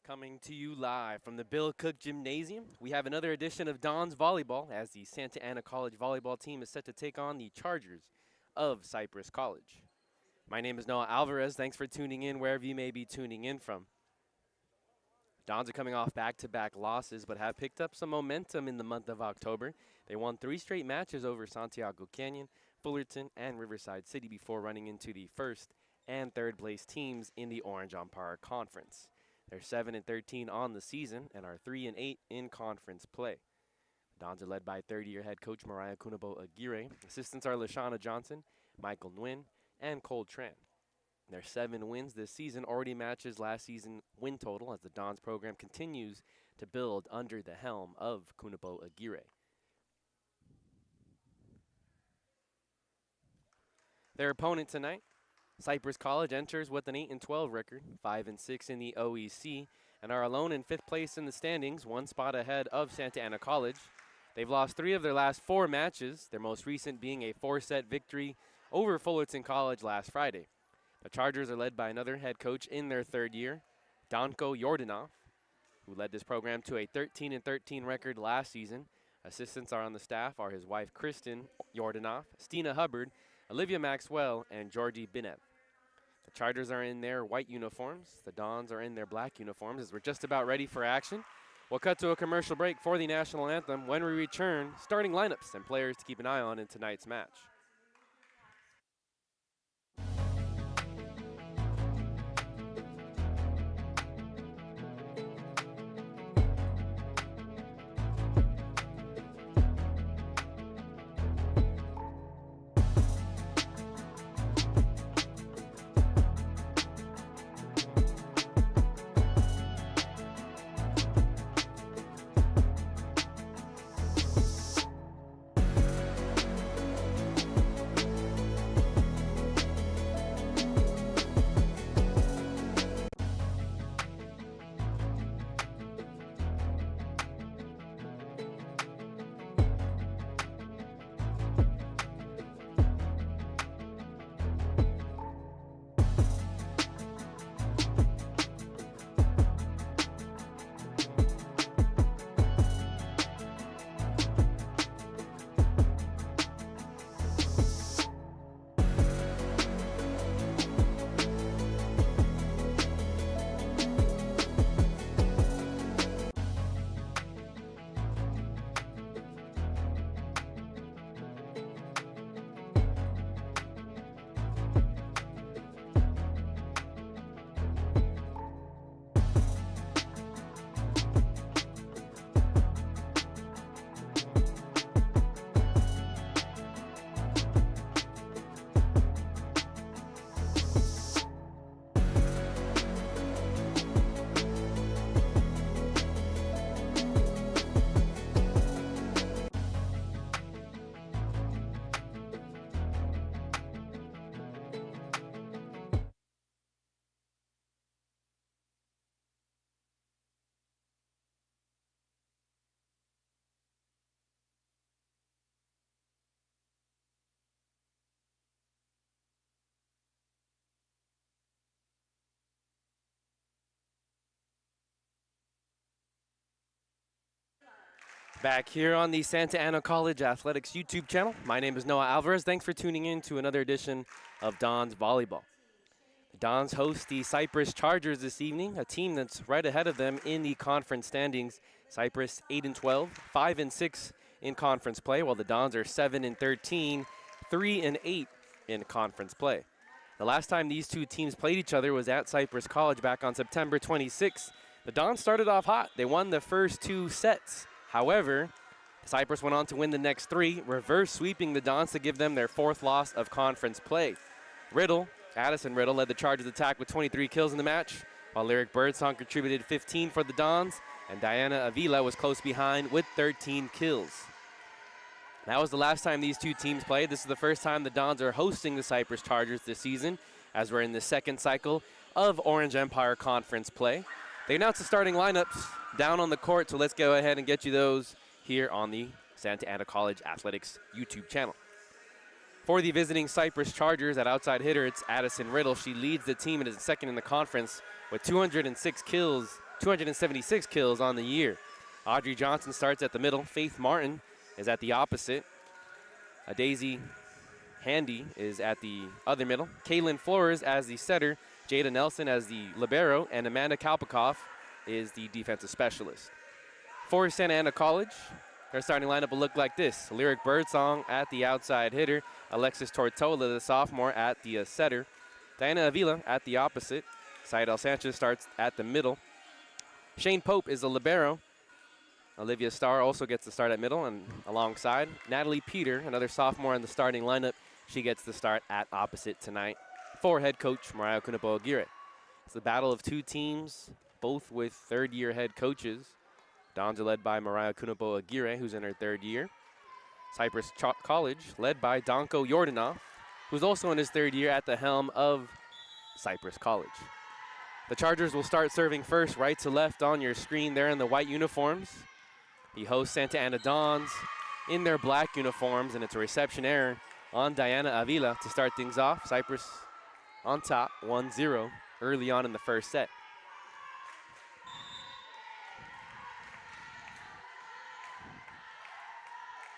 Coming to you live from the Bill Cook Gymnasium, we have another edition of Don's Volleyball as the Santa Ana College volleyball team is set to take on the Chargers of Cypress College. My name is Noah Alvarez. Thanks for tuning in wherever you may be tuning in from. Dons are coming off back-to-back losses but have picked up some momentum in the month of October. They won 3 straight matches over Santiago Canyon, Fullerton, and Riverside City before running into the first and third place teams in the Orange Empire Conference. They're 7-13 on the season and are 3-8 in conference play. The Dons are led by third-year head coach Mariah Kunabo Aguirre. Assistants are Lashana Johnson, Michael Nguyen, and Cole Tran. Their 7 wins this season already matches last season's win total as the Dons program continues to build under the helm of Kunabo Aguirre. Their opponent tonight, Cypress College, enters with an 8-12 record, 5-6 in the OEC, and are alone in 5th place in the standings, 1 spot ahead of Santa Ana College. They've lost 3 of their last 4 matches, their most recent being a 4-set victory over Fullerton College last Friday. The Chargers are led by another head coach in their 3rd year, Danko Yordanov, who led this program to a 13-13 record last season. Assistants are on the staff are his wife Kristen Yordanov, Stina Hubbard, Olivia Maxwell, and Georgie Binev. The Chargers are in their white uniforms. The Dons are in their black uniforms as we're just about ready for action. We'll cut to a commercial break for the national anthem. When we return, starting lineups and players to keep an eye on in tonight's match. Back here on the Santa Ana College Athletics YouTube channel. My name is Noah Alvarez. Thanks for tuning in to another edition of Don's Volleyball. The Dons host the Cypress Chargers this evening, a team that's right ahead of them in the conference standings. Cypress 8-12, 5-6 in conference play, while the Dons are 7-13, 3-8 in conference play. The last time these two teams played each other was at Cypress College back on September 26th. The Dons started off hot. They won the first 2 sets. However, Cypress went on to win the next 3, reverse sweeping the Dons to give them their 4th loss of conference play. Addison Riddle led the Chargers attack with 23 kills in the match, while Lyric Birdsong contributed 15 for the Dons, and Diana Avila was close behind with 13 kills. That was the last time these two teams played. This is the first time the Dons are hosting the Cypress Chargers this season, as we're in the 2nd cycle of Orange Empire Conference play. They announced the starting lineups down on the court, so let's go ahead and get you those here on the Santa Ana College Athletics YouTube channel. For the visiting Cypress Chargers at outside hitter, it's Addison Riddle. She leads the team and is 2nd in the conference with 206 kills 276 kills on the year. Audrey Johnson starts at the middle. Faith Martin is at the opposite. Daisy Handy is at the other middle. Kaylin Flores as the setter. Jada Nelson as the libero. And Amanda Kalpikoff is the defensive specialist. For Santa Ana College, their starting lineup will look like this. Lyric Birdsong at the outside hitter. Alexis Tortola, the sophomore, at the setter. Diana Avila at the opposite. Saidel Sanchez starts at the middle. Shane Pope is the libero. Olivia Starr also gets the start at middle and alongside. Natalie Peter, another sophomore in the starting lineup. She gets the start at opposite tonight for head coach Mariah Kunapo Aguirre. It's the battle of two teams, both with third-year head coaches. Dons are led by Mariah Kunapo Aguirre, who's in her third year. Cypress College, led by Danko Yordanov, who's also in his third year at the helm of Cypress College. The Chargers will start serving first, right to left on your screen there in the white uniforms. The host Santa Ana Dons in their black uniforms, and it's a reception error on Diana Avila to start things off. Cypress on top, 1-0 early on in the first set.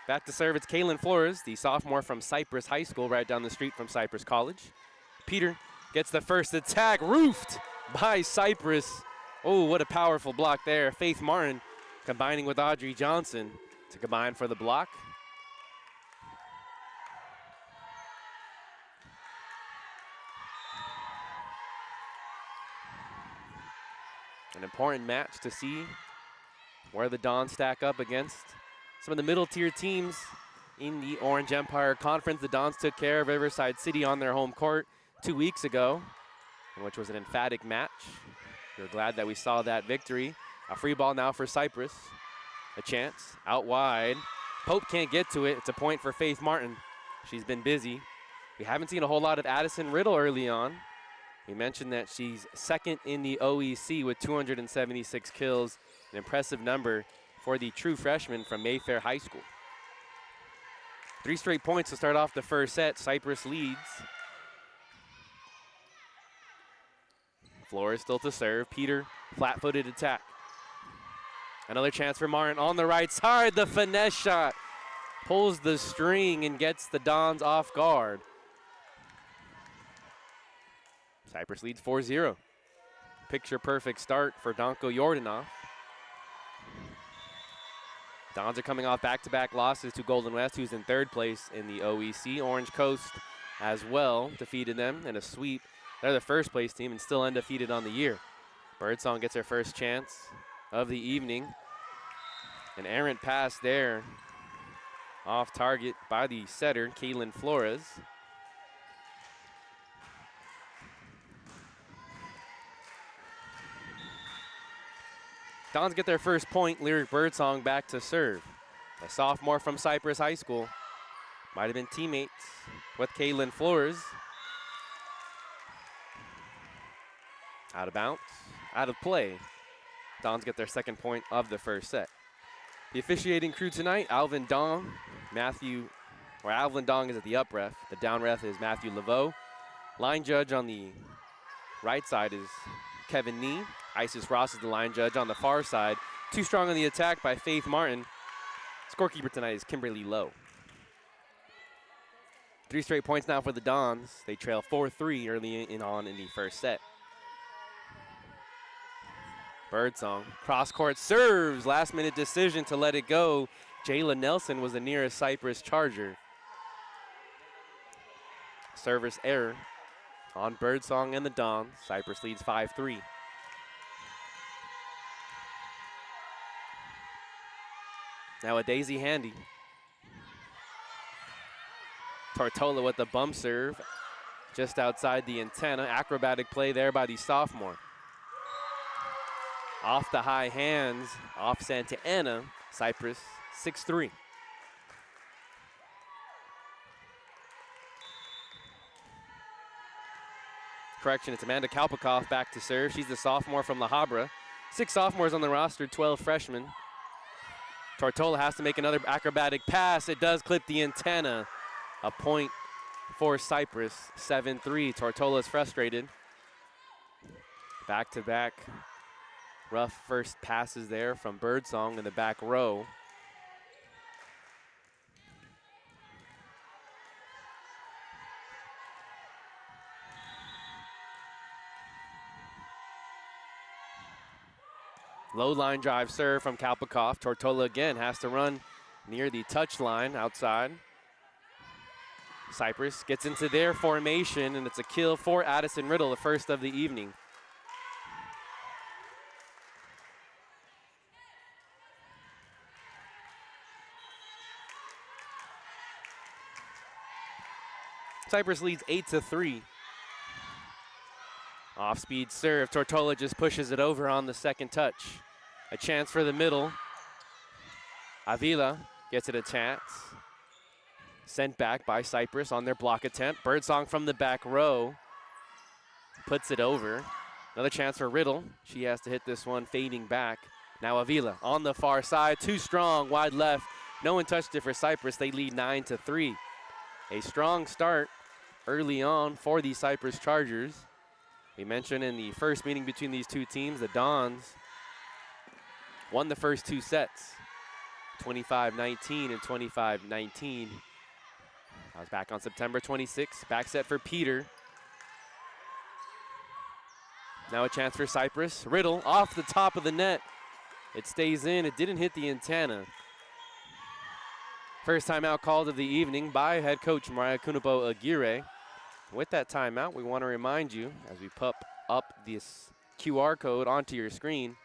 Back to serve, it's Kaylin Flores, the sophomore from Cypress High School, right down the street from Cypress College. Peter gets the first attack, roofed by Cypress. Oh, what a powerful block there. Faith Martin combining with Audrey Johnson to combine for the block. An important match to see where the Dons stack up against some of the middle tier teams in the Orange Empire Conference. The Dons took care of Riverside City on their home court 2 weeks ago, which was an emphatic match. We're glad that we saw that victory. A free ball now for Cypress. A chance out wide. Pope can't get to it. It's a point for Faith Martin. She's been busy. We haven't seen a whole lot of Addison Riddle early on. We mentioned that she's second in the OEC with 276 kills, an impressive number for the true freshman from Mayfair High School. 3 straight points to start off the first set. Cypress leads. Flores still to serve. Peter, flat-footed attack. Another chance for Martin on the right side. The finesse shot pulls the string and gets the Dons off guard. Cypress leads 4-0. Picture-perfect start for Danko Yordanov. Dons are coming off back-to-back losses to Golden West, who's in third place in the OEC. Orange Coast as well defeated them in a sweep. They're the first place team and still undefeated on the year. Birdsong gets her first chance of the evening. An errant pass there off target by the setter, Kaylin Flores. Dons get their first point. Lyric Birdsong back to serve. A sophomore from Cypress High School. Might have been teammates with Kaylin Flores. Out of bounds, out of play. Dons get their second point of the first set. The officiating crew tonight, Alvin Dong, Alvin Dong is at the up ref. The down ref is Matthew Laveau. Line judge on the right side is Kevin Nee. Isis Ross is the line judge on the far side. Too strong on the attack by Faith Martin. Scorekeeper tonight is Kimberly Lowe. 3 straight points now for the Dons. They trail 4-3 early in the first set. Birdsong, cross-court serves, last-minute decision to let it go. Jayla Nelson was the nearest Cypress Charger. Service error on Birdsong and the Dons. Cypress leads 5-3. Now a Daisy Handy. Tortola with the bump serve just outside the antenna. Acrobatic play there by the sophomore. Off the high hands, off Santa Ana. Cypress 6-3. Correction, it's Amanda Kalpikoff back to serve. She's the sophomore from La Habra. 6 sophomores on the roster, 12 freshmen. Tortola has to make another acrobatic pass. It does clip the antenna. A point for Cypress, 7-3. Tortola's frustrated. Back-to-back Rough first passes there from Birdsong in the back row. Low line drive serve from Kalpikoff. Tortola again has to run near the touch line outside. Cypress gets into their formation, and it's a kill for Addison Riddle, the first of the evening. Cypress leads 8-3. Off-speed serve. Tortola just pushes it over on the second touch. A chance for the middle. Avila gets it a chance. Sent back by Cypress on their block attempt. Birdsong from the back row puts it over. Another chance for Riddle. She has to hit this one fading back. Now Avila on the far side. Too strong, wide left. No one touched it for Cypress. They lead 9-3. A strong start early on for the Cypress Chargers. We mentioned in the first meeting between these two teams, the Dons won the first two sets, 25-19 and 25-19. I was back on September 26th. Back set for Peter. Now a chance for Cypress. Riddle off the top of the net. It stays in. It didn't hit the antenna. First timeout called of the evening by head coach Mariah Kunapo Aguirre. With that timeout, we want to remind you, as we pop up this QR code onto your screen,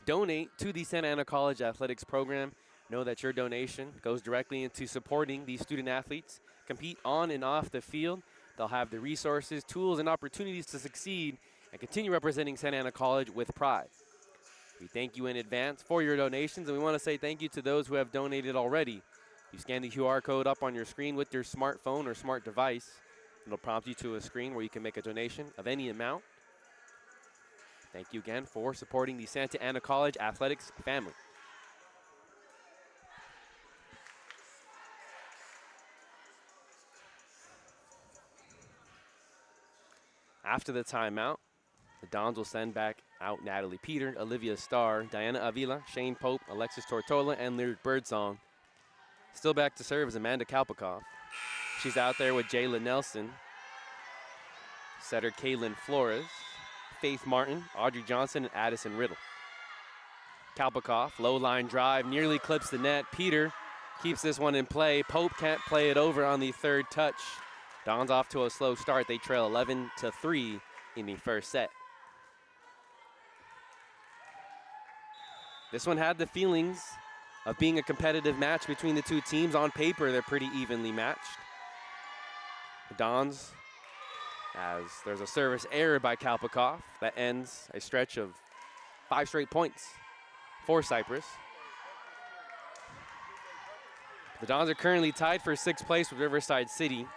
donate to the Santa Ana College Athletics Program. Know that your donation goes directly into supporting these student athletes, compete on and off the field. They'll have the resources, tools, and opportunities to succeed and continue representing Santa Ana College with pride. We thank you in advance for your donations, and we want to say thank you to those who have donated already. You scan the QR code up on your screen with your smartphone or smart device. It'll prompt you to a screen where you can make a donation of any amount. Thank you again for supporting the Santa Ana College Athletics family. After the timeout, the Dons will send back out Natalie Peter, Olivia Starr, Diana Avila, Shane Pope, Alexis Tortola, and Lyric Birdsong. Still back to serve is Amanda Kalpikoff. She's out there with Jayla Nelson, setter Kaylin Flores, Faith Martin, Audrey Johnson, and Addison Riddle. Kalpikoff, low line drive, nearly clips the net. Peter keeps this one in play. Pope can't play it over on the third touch. Don's off to a slow start. They trail 11-3 in the first set. This one had the feelings of being a competitive match between the two teams. On paper, they're pretty evenly matched. The Dons, as there's a service error by Kalpikoff that ends a stretch of 5 straight points for Cypress. The Dons are currently tied for 6th place with Riverside City.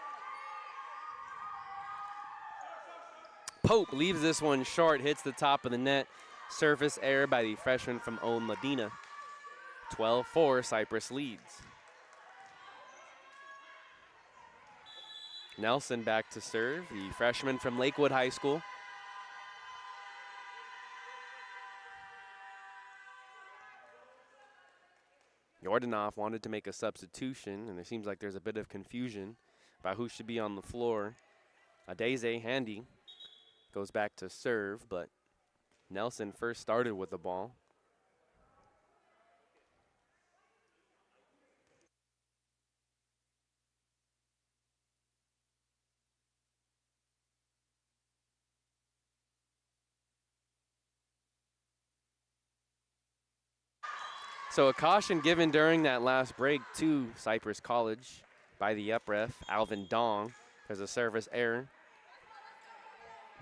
Pope leaves this one short, hits the top of the net. Service error by the freshman from Owen Medina. 12-4, Cypress leads. Nelson back to serve, the freshman from Lakewood High School. Jordanov wanted to make a substitution, and it seems like there's a bit of confusion about who should be on the floor. Adeze Handy goes back to serve, but Nelson first started with the ball. So a caution given during that last break to Cypress College by the up ref, Alvin Dong. There's a service error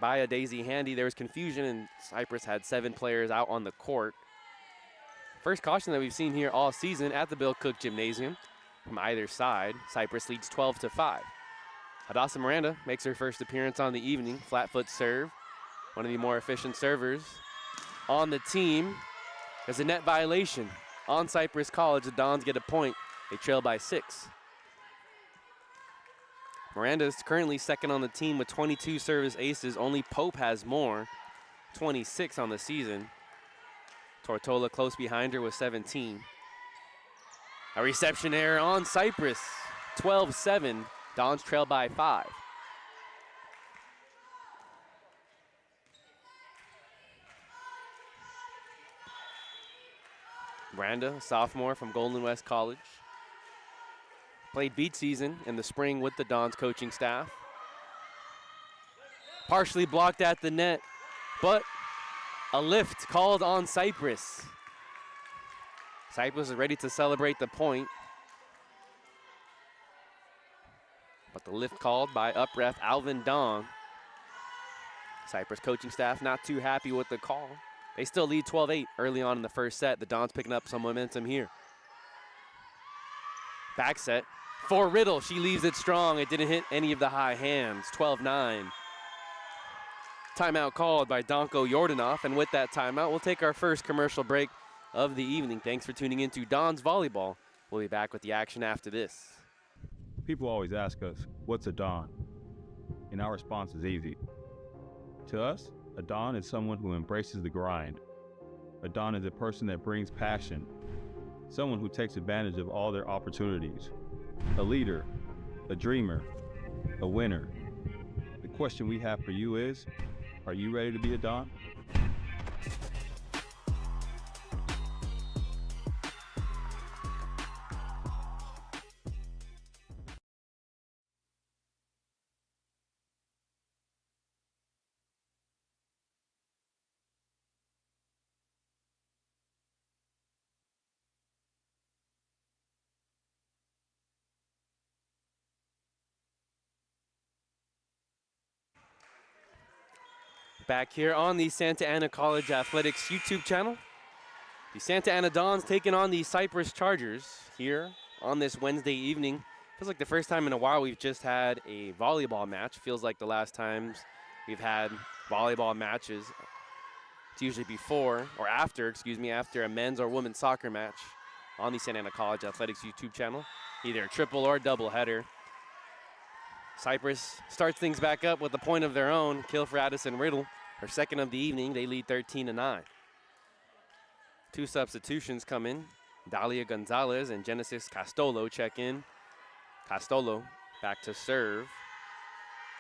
by a Daisy Handy. There was confusion, and Cypress had 7 players out on the court. First caution that we've seen here all season at the Bill Cook Gymnasium from either side. Cypress leads 12-5. Hadassah Miranda makes her first appearance on the evening. Flat foot serve, one of the more efficient servers on the team. There's a net violation on Cypress College. The Dons get a point. They trail by 6. Miranda is currently second on the team with 22 service aces. Only Pope has more, 26 on the season. Tortola close behind her with 17. A reception error on Cypress, 12-7. Dons trail by 5. Miranda, a sophomore from Golden West College. Played beach season in the spring with the Dons coaching staff. Partially blocked at the net, but a lift called on Cypress. Cypress is ready to celebrate the point, but the lift called by up ref Alvin Dong. Cypress coaching staff not too happy with the call. They still lead 12-8 early on in the first set. The Dons picking up some momentum here. Back set for Riddle. She leaves it strong. It didn't hit any of the high hands. 12-9. Timeout called by Danko Yordanov. And with that timeout, we'll take our first commercial break of the evening. Thanks for tuning in to Dons Volleyball. We'll be back with the action after this. People always ask us, what's a Don? And our response is easy. To us, a Don is someone who embraces the grind. A Don is a person that brings passion, someone who takes advantage of all their opportunities. A leader, a dreamer, a winner. The question we have for you is, are you ready to be a Don? Back here on the Santa Ana College Athletics YouTube channel. The Santa Ana Dons taking on the Cypress Chargers here on this Wednesday evening. Feels like the first time in a while we've just had a volleyball match. Feels like the last times we've had volleyball matches, it's usually before or after, after a men's or women's soccer match on the Santa Ana College Athletics YouTube channel. Either a triple or double header. Cypress starts things back up with a point of their own. Kill for Addison Riddle. Her second of the evening, they lead 13-9. Two substitutions come in. Dalia Gonzalez and Genesis Castolo check in. Castolo back to serve.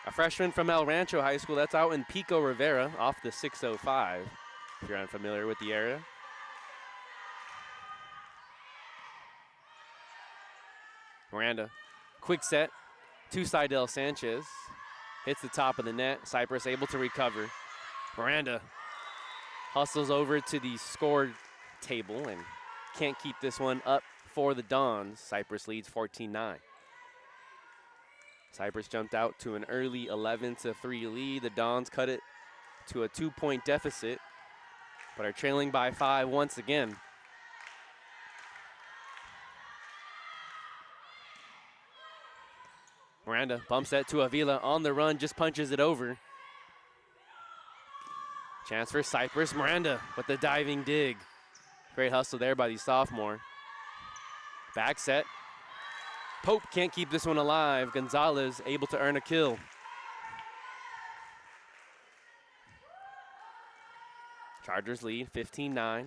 A freshman from El Rancho High School, that's out in Pico Rivera off the 605, if you're unfamiliar with the area. Miranda, quick set to Seidel Sanchez. Hits the top of the net. Cypress able to recover. Miranda hustles over to the score table and can't keep this one up for the Dons. Cypress leads 14-9. Cypress jumped out to an early 11-3 lead. The Dons cut it to a 2-point deficit, but are trailing by 5 once again. Miranda bumps that to Avila on the run, just punches it over. Chance for Cypress. Miranda with the diving dig. Great hustle there by the sophomore. Back set. Pope can't keep this one alive. Gonzalez able to earn a kill. Chargers lead 15-9.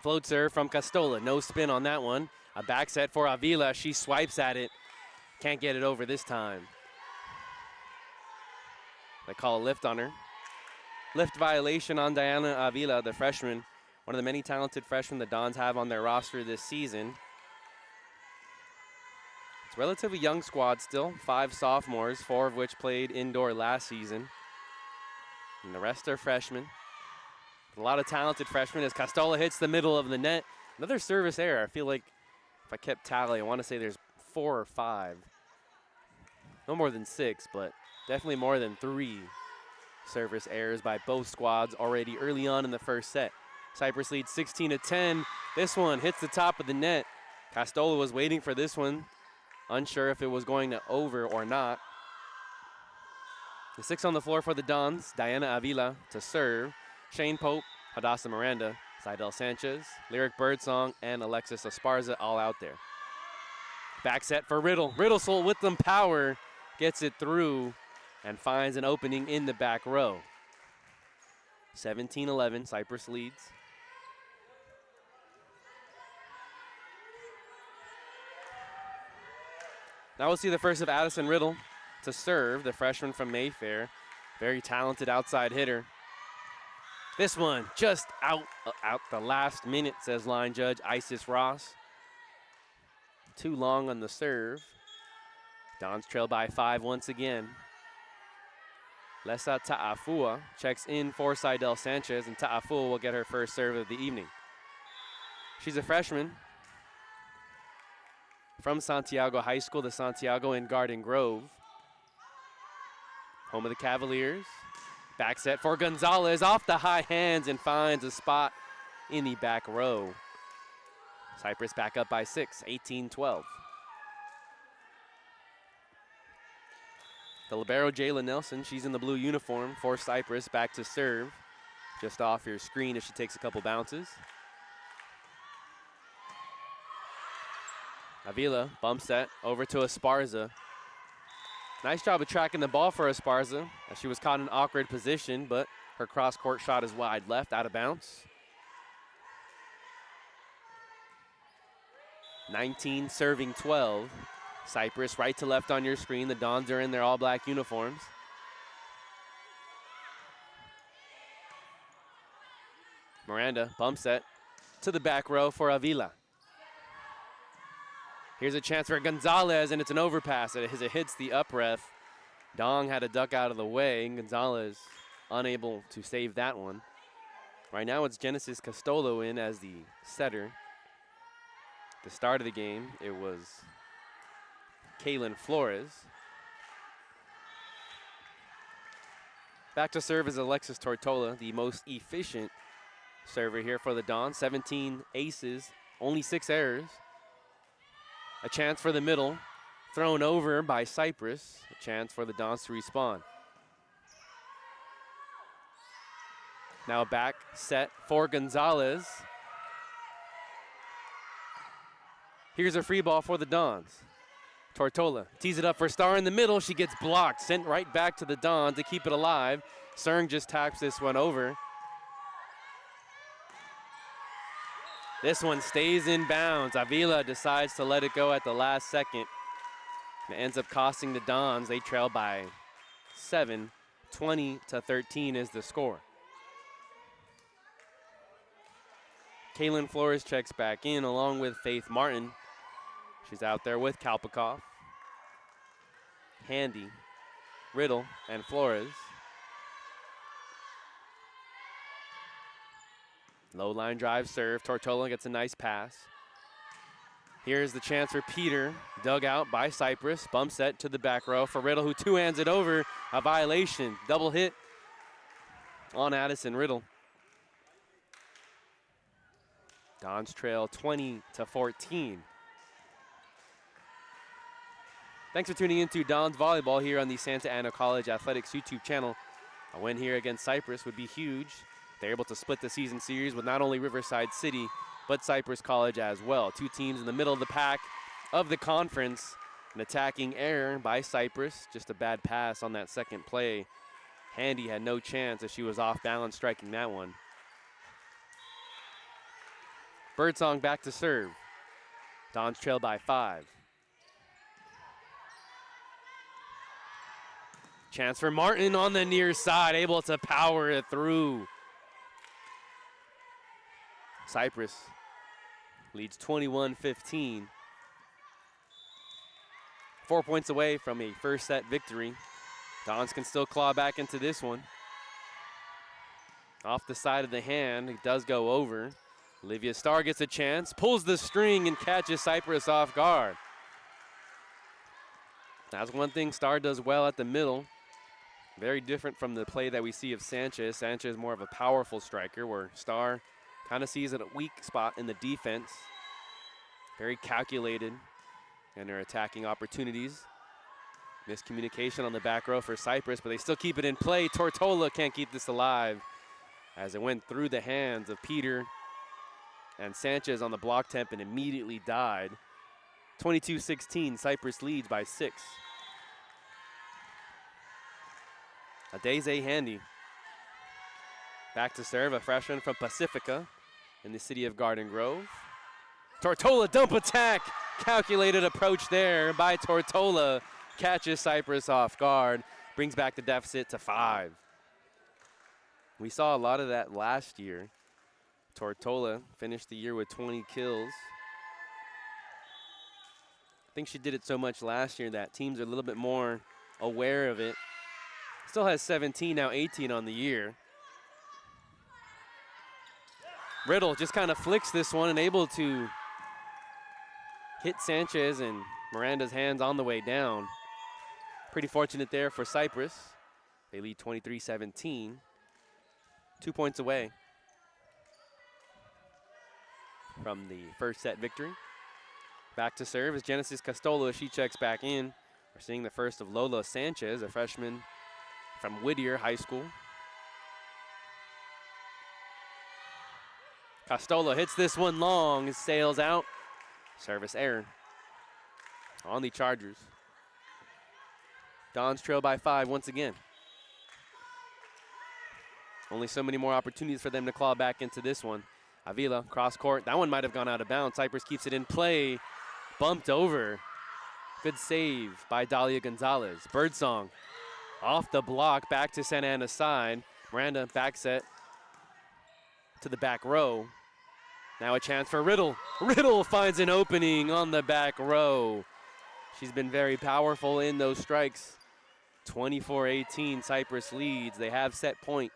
Float serve from Castola. No spin on that one. A back set for Avila. She swipes at it. Can't get it over this time. They call a lift on her. Lift violation on Diana Avila, the freshman. One of the many talented freshmen the Dons have on their roster this season. It's a relatively young squad still. 5 sophomores, 4 of which played indoor last season. And the rest are freshmen. A lot of talented freshmen as Castola hits the middle of the net. Another service error. I feel like if I kept tally, I want to say there's 4 or 5. No more than 6, but definitely more than 3 service errors by both squads already early on in the first set. Cypress leads 16-10. This one hits the top of the net. Castola was waiting for this one, unsure if it was going to over or not. The 6 on the floor for the Dons. Diana Avila to serve. Shane Pope, Hadassah Miranda, Seidel Sanchez, Lyric Birdsong, and Alexis Esparza all out there. Back set for Riddle. Riddle with some power, gets it through, and finds an opening in the back row. 17-11, Cypress leads. Now we'll see the first of Addison Riddle to serve, the freshman from Mayfair. Very talented outside hitter. This one just out the last minute, says line judge Isis Ross. Too long on the serve. Dons trail by 5 once again. Lesa Ta'afua checks in for Seidel Sanchez, and Ta'afua will get her first serve of the evening. She's a freshman from Santiago High School, the Santiago in Garden Grove. Home of the Cavaliers. Back set for Gonzalez, off the high hands, and finds a spot in the back row. Cypress back up by 6, 18-12. The libero, Jayla Nelson, she's in the blue uniform for Cypress, back to serve. Just off your screen as she takes a couple bounces. Avila, bump set, over to Esparza. Nice job of tracking the ball for Esparza, as she was caught in an awkward position, but her cross-court shot is wide left, out of bounds. 19 serving 12. Cypress right to left on your screen. The Dons are in their all-black uniforms. Miranda, bump set to the back row for Avila. Here's a chance for Gonzalez, and it's an overpass as it hits the up ref. Dong had a duck out of the way, and Gonzalez unable to save that one. Right now it's Genesis Castolo in as the setter. At the start of the game, it was Kaylin Flores. Back to serve is Alexis Tortola, the most efficient server here for the Dons. 17 aces, only 6 errors. A chance for the middle, thrown over by Cypress. A chance for the Dons to respond. Now back set for Gonzalez. Here's a free ball for the Dons. Tortola tees it up for Starr in the middle. She gets blocked, sent right back to the Dons to keep it alive. Cern just taps this one over. This one stays in bounds. Avila decides to let it go at the last second. It ends up costing the Dons. They trail by 7. 20-13 is the score. Kaylin Flores checks back in along with Faith Martin. She's out there with Kalpikov, Handy, Riddle, and Flores. Low line drive serve. Tortola gets a nice pass. Here's the chance for Peter. Dug out by Cypress. Bump set to the back row for Riddle, who two-hands it over. A violation. Double hit on Addison Riddle. Dons trail 20-14. Thanks for tuning into Dons Volleyball here on the Santa Ana College Athletics YouTube channel. A win here against Cypress would be huge. They're able to split the season series with not only Riverside City, but Cypress College as well. Two teams in the middle of the pack of the conference. An attacking error by Cypress. Just a bad pass on that second play. Handy had no chance as she was off balance striking that one. Birdsong back to serve. Dons trail by 5. Chance for Martin on the near side, able to power it through. Cypress leads 21-15. 4 points away from a first set victory. Dons can still claw back into this one. Off the side of the hand, it does go over. Olivia Starr gets a chance, pulls the string and catches Cypress off guard. That's one thing Starr does well at the middle. Very different from the play that we see of Sanchez. Sanchez more of a powerful striker, where Starr kind of sees it a weak spot in the defense. Very calculated in her attacking opportunities. Miscommunication on the back row for Cypress, but they still keep it in play. Tortola can't keep this alive as it went through the hands of Peter and Sanchez on the block temp and immediately died. 22-16, Cypress leads by 6. Adeze Handy. Back to serve, a freshman from Pacifica in the city of Garden Grove. Tortola dump attack. Calculated approach there by Tortola. Catches Cypress off guard. Brings back the deficit to 5. We saw a lot of that last year. Tortola finished the year with 20 kills. I think she did it so much last year that teams are a little bit more aware of it. Still has 17, now 18 on the year. Riddle just kind of flicks this one and able to hit Sanchez and Miranda's hands on the way down. Pretty fortunate there for Cypress. They lead 23-17. 2 points away from the first set victory. Back to serve is Genesis Castola. She checks back in. We're seeing the first of Lola Sanchez, a freshman from Whittier High School. Castola hits this one long, sails out. Service error on the Chargers. Dons trail by 5 once again. Only so many more opportunities for them to claw back into this one. Avila, cross court. That one might have gone out of bounds. Cypress keeps it in play. Bumped over. Good save by Dalia Gonzalez. Birdsong off the block, back to Santa Ana's side. Miranda back set to the back row. Now a chance for Riddle. Riddle finds an opening on the back row. She's been very powerful in those strikes. 24-18, Cypress leads. They have set point.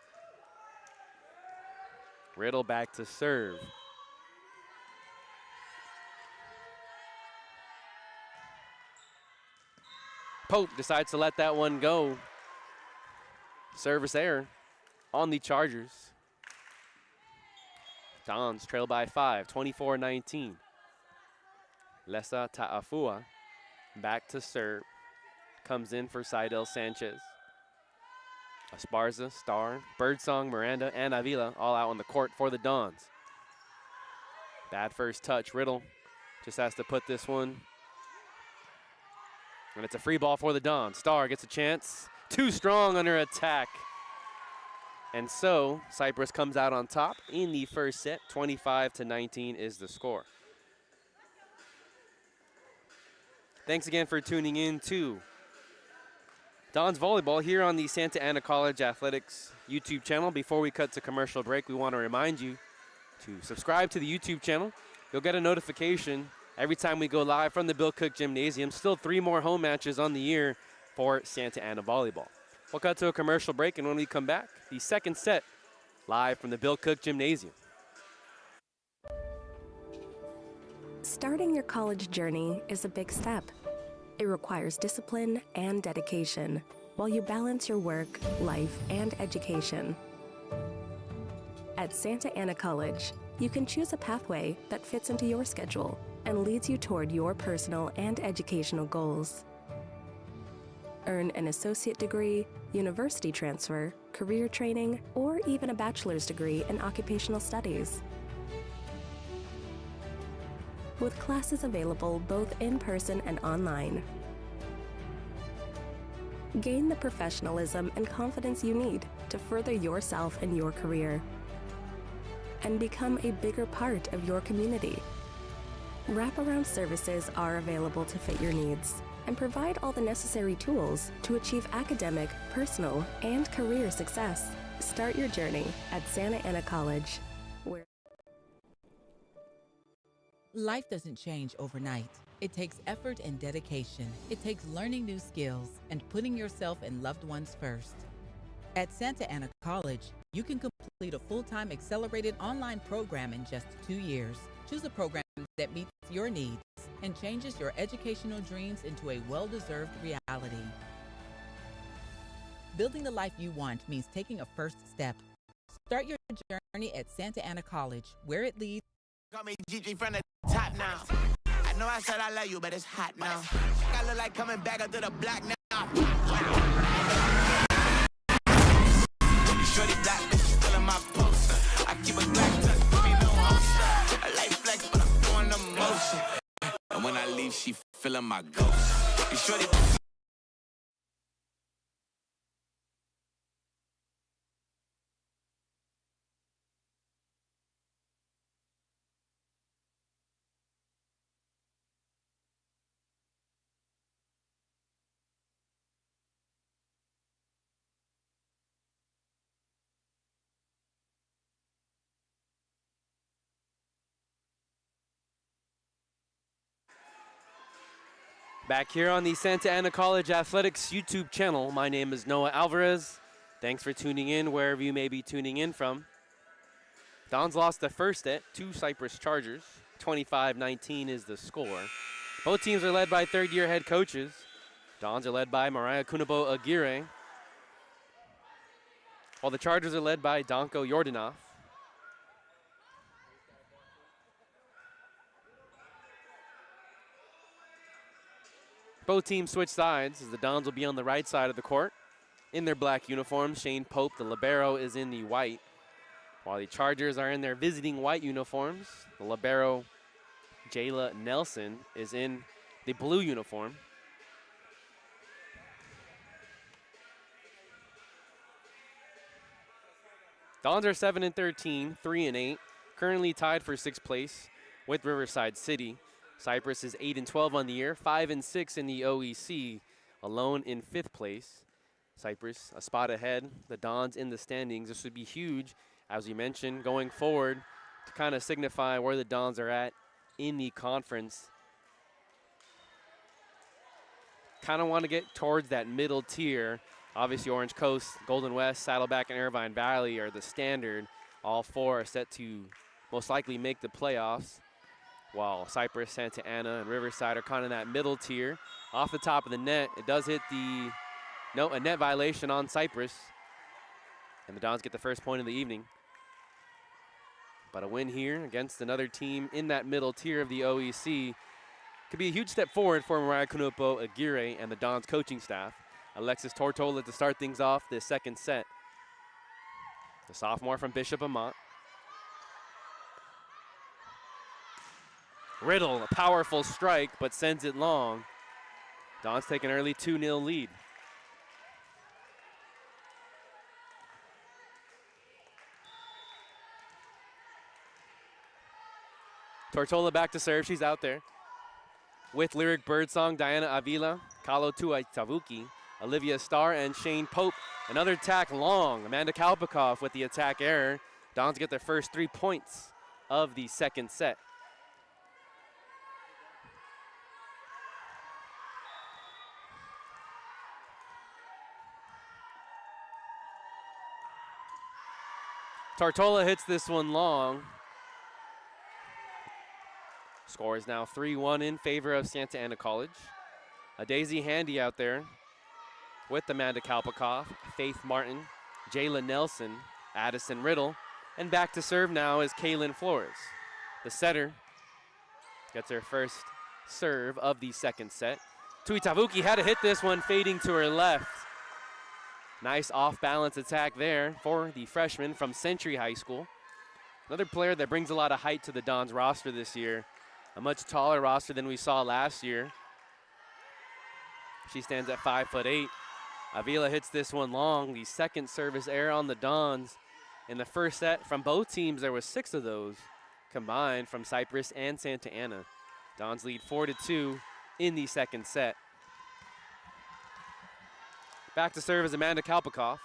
Riddle back to serve. Pope decides to let that one go. Service error on the Chargers. Dons trail by 5, 24-19. Lessa Ta'afua back to serve. Comes in for Seidel Sanchez. Esparza, Starr, Birdsong, Miranda, and Avila all out on the court for the Dons. Bad first touch. Riddle just has to put this one. And it's a free ball for the Dons. Starr gets a chance. Too strong under attack. And so Cypress comes out on top in the first set. 25-19 is the score. Thanks again for tuning in to Dons Volleyball here on the Santa Ana College Athletics YouTube channel. Before we cut to commercial break, we want to remind you to subscribe to the YouTube channel. You'll get a notification every time we go live from the Bill Cook Gymnasium. Still 3 more home matches on the year for Santa Ana Volleyball. We'll cut to a commercial break, and when we come back, the second set live from the Bill Cook Gymnasium. Starting your college journey is a big step. It requires discipline and dedication while you balance your work, life, and education. At Santa Ana College, you can choose a pathway that fits into your schedule and leads you toward your personal and educational goals. Earn an associate degree, university transfer, career training, or even a bachelor's degree in occupational studies. With classes available both in person and online. Gain the professionalism and confidence you need to further yourself and your career. And become a bigger part of your community. Wraparound services are available to fit your needs and provide all the necessary tools to achieve academic, personal, and career success. Start your journey at Santa Ana College. Life doesn't change overnight. It takes effort and dedication. It takes learning new skills and putting yourself and loved ones first. At Santa Ana College, you can complete a full-time accelerated online program in just 2 years. Choose a program that meets your needs and changes your educational dreams into a well-deserved reality. Building the life you want means taking a first step. Start your journey at Santa Ana College, where it leads. Call me GG from the top now. I know I said I love you, but it's hot now. I look like coming back up to the block now. Shorty black, but she still in my poster. I keep a black touch, but me no holster. I like flex, but I'm doing the motion. And when I leave, she feeling my ghost. You shorty. Back here on the Santa Ana College Athletics YouTube channel, my name is Noah Alvarez. Thanks for tuning in wherever you may be tuning in from. Dons lost the first set to Cypress Chargers. 25-19 is the score. Both teams are led by third-year head coaches. Dons are led by Mariah Kunabo Aguirre, while the Chargers are led by Danko Yordanov. Both teams switch sides as the Dons will be on the right side of the court in their black uniforms. Shane Pope, the libero, is in the white, while the Chargers are in their visiting white uniforms. The libero, Jayla Nelson, is in the blue uniform. Dons are 7-13, 3-8, currently tied for 6th place with Riverside City. Cypress is 8-12 on the year, 5-6 in the OEC, alone in 5th place. Cypress a spot ahead, the Dons in the standings. This would be huge, as we mentioned, going forward to kind of signify where the Dons are at in the conference. Kind of want to get towards that middle tier. Obviously, Orange Coast, Golden West, Saddleback, and Irvine Valley are the standard. All four are set to most likely make the playoffs, while Cypress, Santa Ana, and Riverside are kind of that middle tier. Off the top of the net, it does hit a net violation on Cypress, and the Dons get the first point of the evening. But a win here against another team in that middle tier of the OEC could be a huge step forward for Mariah Kunopo Aguirre and the Dons coaching staff. Alexis Tortola to start things off this second set. The sophomore from Bishop Amat. Riddle, a powerful strike, but sends it long. Dons take an early 2-0 lead. Tortola back to serve, she's out there. With Lyric Birdsong, Diana Avila, Kalo Tuaitavuki, Olivia Starr, and Shane Pope. Another attack long. Amanda Kalpikoff with the attack error. Dons get their first 3 points of the second set. Tortola hits this one long. Score is now 3-1 in favor of Santa Ana College. A Daisy Handy out there with Amanda Kalpikoff, Faith Martin, Jayla Nelson, Addison Riddle, and back to serve now is Kaylin Flores. The setter gets her first serve of the second set. Tuitavuki had to hit this one, fading to her left. Nice off-balance attack there for the freshman from Century High School. Another player that brings a lot of height to the Dons roster this year. A much taller roster than we saw last year. She stands at 5'8". Avila hits this one long. The second service error on the Dons. In the first set from both teams, there was 6 of those combined from Cypress and Santa Ana. Dons lead 4-2 in the second set. Back to serve is Amanda Kalpikoff.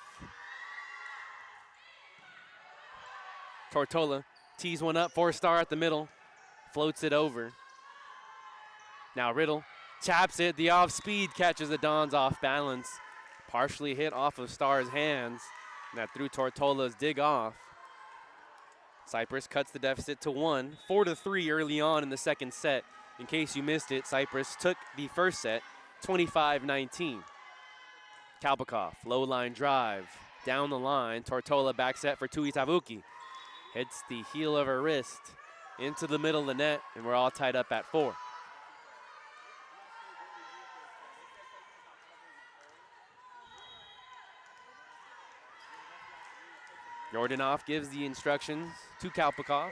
Tortola tees one up, 4-star at the middle, floats it over. Now Riddle taps it, the off speed catches the Dons off balance. Partially hit off of Starr's hands, and that threw Tortola's dig off. Cypress cuts the deficit to 1, 4-3 early on in the second set. In case you missed it, Cypress took the first set, 25-19. Kalpikoff, low line drive, down the line. Tortola back set for Tuitavuki. Hits the heel of her wrist into the middle of the net, and we're all tied up at 4. Yordanov gives the instructions to Kalpikov.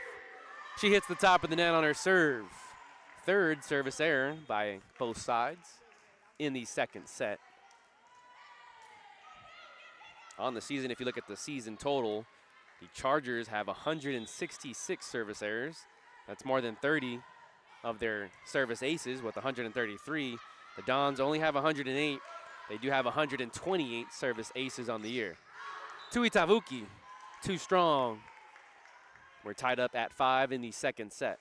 She hits the top of the net on her serve. Third service error by both sides in the second set. On the season, if you look at the season total, the Chargers have 166 service errors. That's more than 30 of their service aces with 133. The Dons only have 108. They do have 128 service aces on the year. Tuitavuki, too strong. We're tied up at 5 in the second set.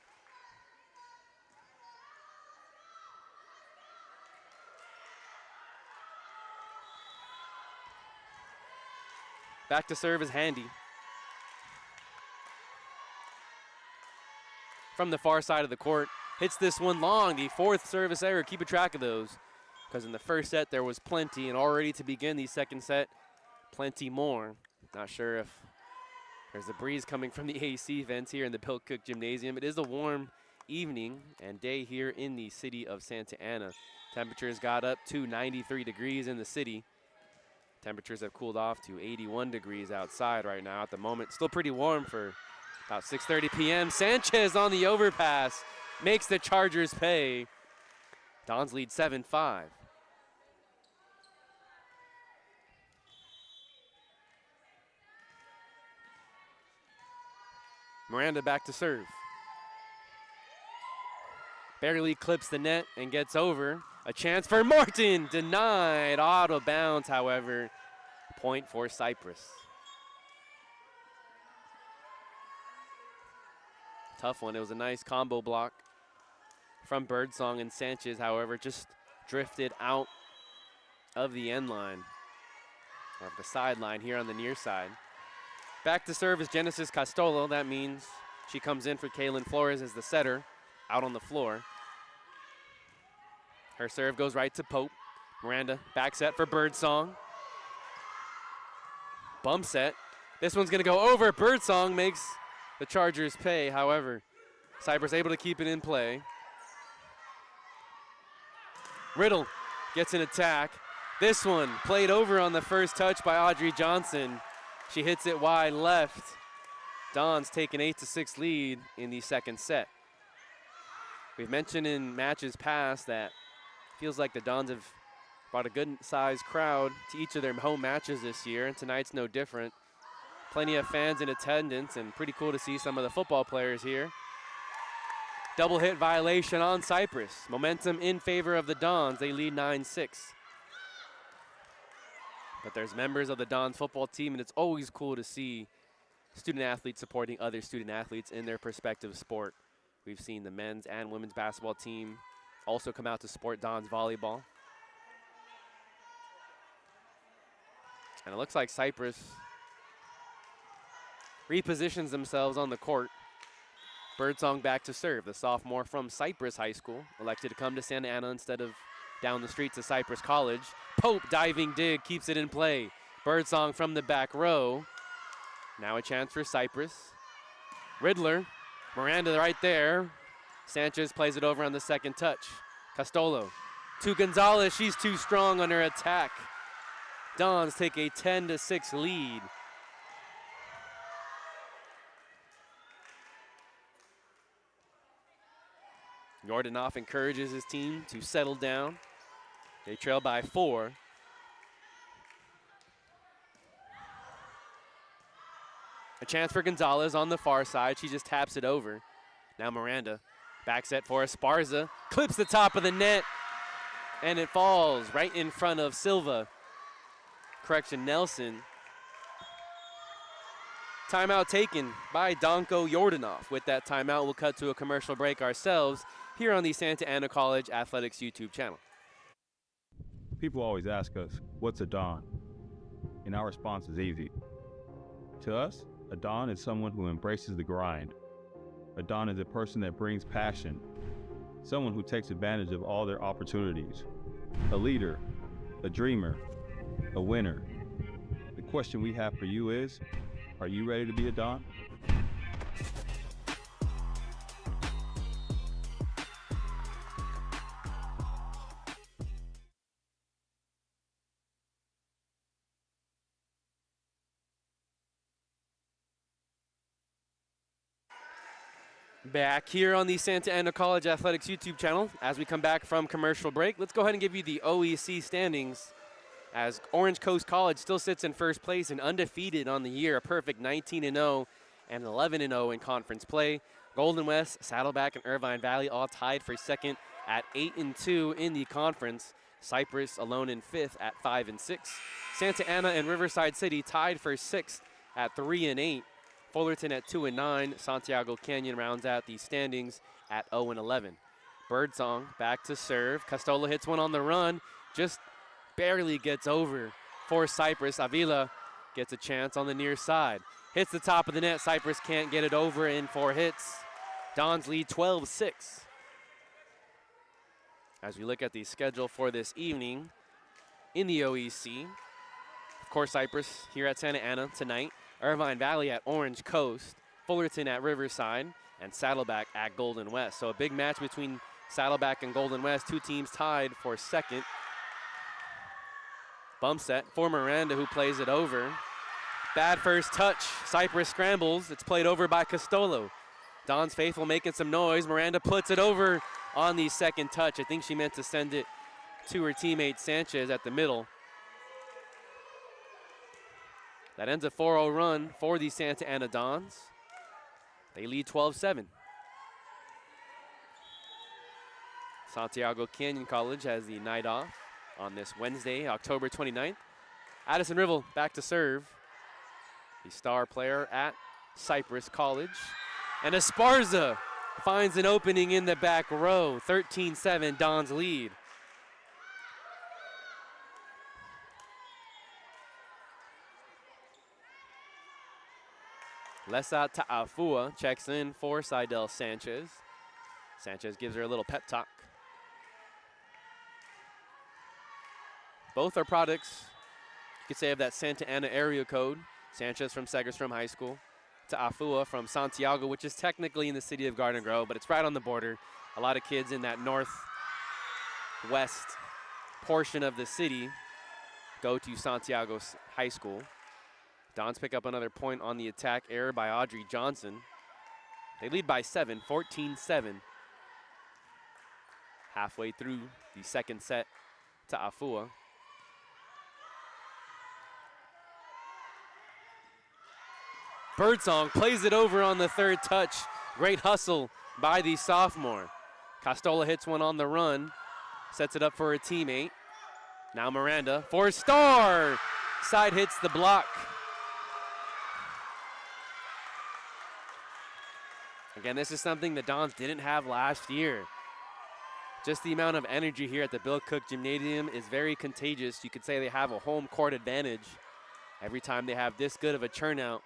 Back to serve is Handy. From the far side of the court, hits this one long, the fourth service error. Keep a track of those, because in the first set there was plenty, and already to begin the second set, plenty more. Not sure if there's a breeze coming from the AC vents here in the Bill Cook Gymnasium. It is a warm evening and day here in the city of Santa Ana. Temperatures got up to 93 degrees in the city. Temperatures have cooled off to 81 degrees outside right now at the moment. Still pretty warm for about 6:30 p.m. Sanchez on the overpass makes the Chargers pay. Dons lead 7-5. Miranda back to serve. Barely clips the net and gets over. A chance for Martin, denied, out of bounds, however. Point for Cypress. Tough one, it was a nice combo block from Birdsong, and Sanchez, however, just drifted out of the end line, or the sideline here on the near side. Back to serve is Genesis Castolo. That means she comes in for Kaylin Flores as the setter out on the floor. Her serve goes right to Pope. Miranda back set for Birdsong. Bump set. This one's gonna go over. Birdsong makes the Chargers pay. However, Cypress able to keep it in play. Riddle gets an attack. This one played over on the first touch by Audrey Johnson. She hits it wide left. Dons take an 8-6 lead in the second set. We've mentioned in matches past that feels like the Dons have brought a good-sized crowd to each of their home matches this year, and tonight's no different. Plenty of fans in attendance, and pretty cool to see some of the football players here. Double hit violation on Cypress. Momentum in favor of the Dons. They lead 9-6. But there's members of the Dons football team, and it's always cool to see student athletes supporting other student athletes in their respective sport. We've seen the men's and women's basketball team also come out to support Dons volleyball. And it looks like Cypress repositions themselves on the court. Birdsong back to serve. The sophomore from Cypress High School elected to come to Santa Ana instead of down the streets of Cypress College. Pope diving dig keeps it in play. Birdsong from the back row. Now a chance for Cypress. Riddler, Miranda right there. Sanchez plays it over on the second touch. Castolo to Gonzalez. She's too strong on her attack. Dons take a 10-6 lead. Yordanov encourages his team to settle down. They trail by 4. A chance for Gonzalez on the far side. She just taps it over. Now Miranda, back set for Esparza. Clips the top of the net, and it falls right in front of Silva. Correction, Nelson. Timeout taken by Danko Yordanov. With that timeout, we'll cut to a commercial break ourselves here on the Santa Ana College Athletics YouTube channel. People always ask us, what's a Don? And our response is easy. To us, a Don is someone who embraces the grind. A Don is a person that brings passion, someone who takes advantage of all their opportunities. A leader, a dreamer, a winner. The question we have for you is, are you ready to be a Don? Back here on the Santa Ana College Athletics YouTube channel. As we come back from commercial break, let's go ahead and give you the OEC standings, as Orange Coast College still sits in first place and undefeated on the year, a perfect 19-0 and 11-0 in conference play. Golden West, Saddleback, and Irvine Valley all tied for second at 8-2 in the conference. Cypress alone in fifth at 5-6. Santa Ana and Riverside City tied for sixth at 3-8. Fullerton at 2-9. Santiago Canyon rounds out the standings at 0-11. Birdsong back to serve. Castola hits one on the run, just barely gets over for Cypress. Avila gets a chance on the near side. Hits the top of the net. Cypress can't get it over in 4 hits. Dons lead 12-6. As we look at the schedule for this evening in the OEC, of course, Cypress here at Santa Ana tonight. Irvine Valley at Orange Coast, Fullerton at Riverside, and Saddleback at Golden West. So a big match between Saddleback and Golden West, 2 teams tied for second. Bump set for Miranda, who plays it over. Bad first touch. Cypress scrambles. It's played over by Castolo. Don's faithful making some noise. Miranda puts it over on the second touch. I think she meant to send it to her teammate Sanchez at the middle. That ends a 4-0 run for the Santa Ana Dons. They lead 12-7. Santiago Canyon College has the night off on this Wednesday, October 29th. Addison Rivel back to serve. The star player at Cypress College. And Esparza finds an opening in the back row. 13-7, Dons lead. Lesa Ta'afua checks in for Seidel Sanchez. Sanchez gives her a little pep talk. Both are products, you could say, of that Santa Ana area code. Sanchez from Segerstrom High School. Ta'afua from Santiago, which is technically in the city of Garden Grove, but it's right on the border. A lot of kids in that northwest portion of the city go to Santiago High School. Dons pick up another point on the attack, error by Audrey Johnson. They lead by 7, 14-7. Halfway through the second set to Afua. Birdsong plays it over on the third touch. Great hustle by the sophomore. Castola hits one on the run, sets it up for her teammate. Now Miranda for Star. Side hits the block. Again, this is something the Dons didn't have last year. Just the amount of energy here at the Bill Cook Gymnasium is very contagious. You could say they have a home court advantage every time they have this good of a turnout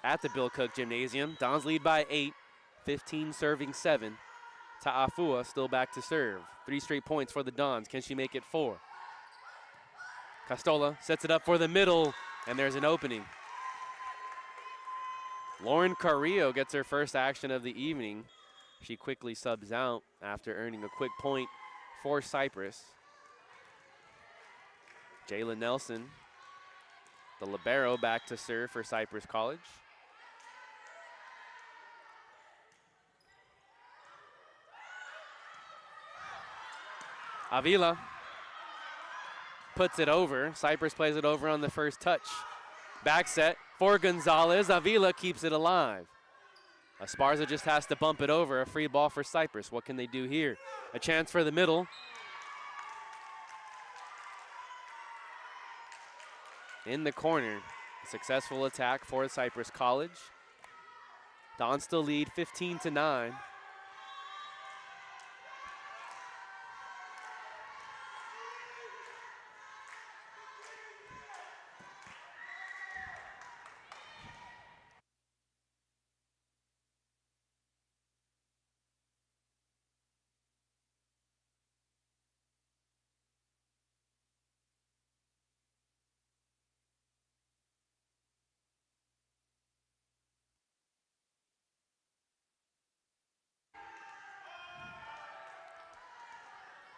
at the Bill Cook Gymnasium. Dons lead by 8, 15 serving 7. Ta'afua still back to serve. 3 straight points for the Dons. Can she make it 4? Castola sets it up for the middle, and there's an opening. Lauren Carrillo gets her first action of the evening. She quickly subs out after earning a quick point for Cypress. Jayla Nelson, the libero, back to serve for Cypress College. Avila puts it over. Cypress plays it over on the first touch. Back set for Gonzalez. Avila keeps it alive. Esparza just has to bump it over. A free ball for Cypress. What can they do here? A chance for the middle. In the corner. A successful attack for Cypress College. Dons still lead 15-9.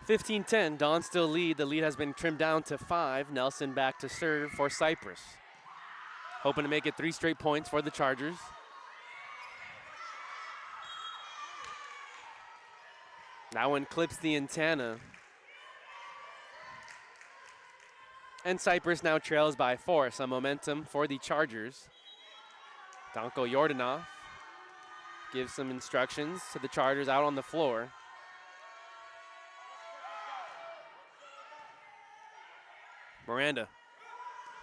(15-10), Dons still lead. The lead has been trimmed down to 5. Nelson back to serve for Cypress. Hoping to make it 3 straight points for the Chargers. That one clips the antenna. And Cypress now trails by 4. Some momentum for the Chargers. Danko Yordanov gives some instructions to the Chargers out on the floor. Miranda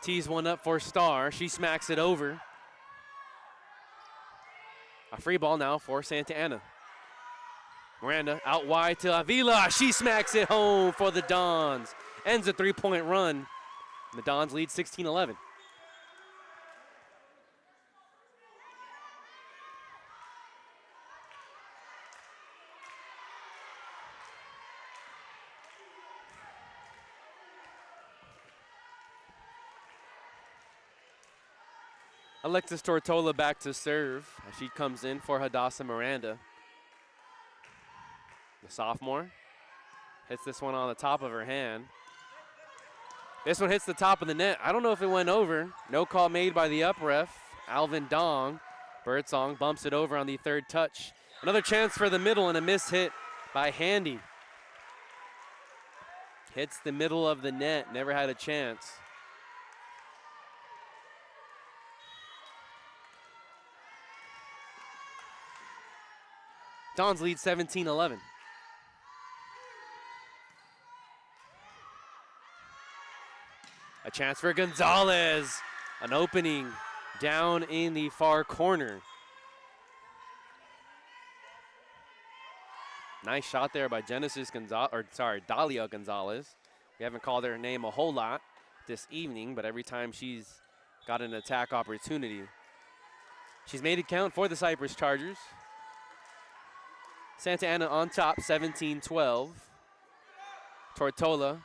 tees one up for Starr. She smacks it over. A free ball now for Santa Ana. Miranda out wide to Avila. She smacks it home for the Dons. Ends a 3-point run. The Dons lead 16-11. Alexis Tortola back to serve as she comes in for Hadassah Miranda. The sophomore hits this one on the top of her hand. This one hits the top of the net. I don't know if it went over. No call made by the up ref, Alvin Dong. Birdsong bumps it over on the third touch. Another chance for the middle and a miss hit by Handy. Hits the middle of the net, never had a chance. Dons lead 17-11. A chance for Gonzalez. An opening down in the far corner. Nice shot there by Dalia Gonzalez. We haven't called her name a whole lot this evening, but every time she's got an attack opportunity, she's made it count for the Cypress Chargers. Santa Ana on top, 17-12. Tortola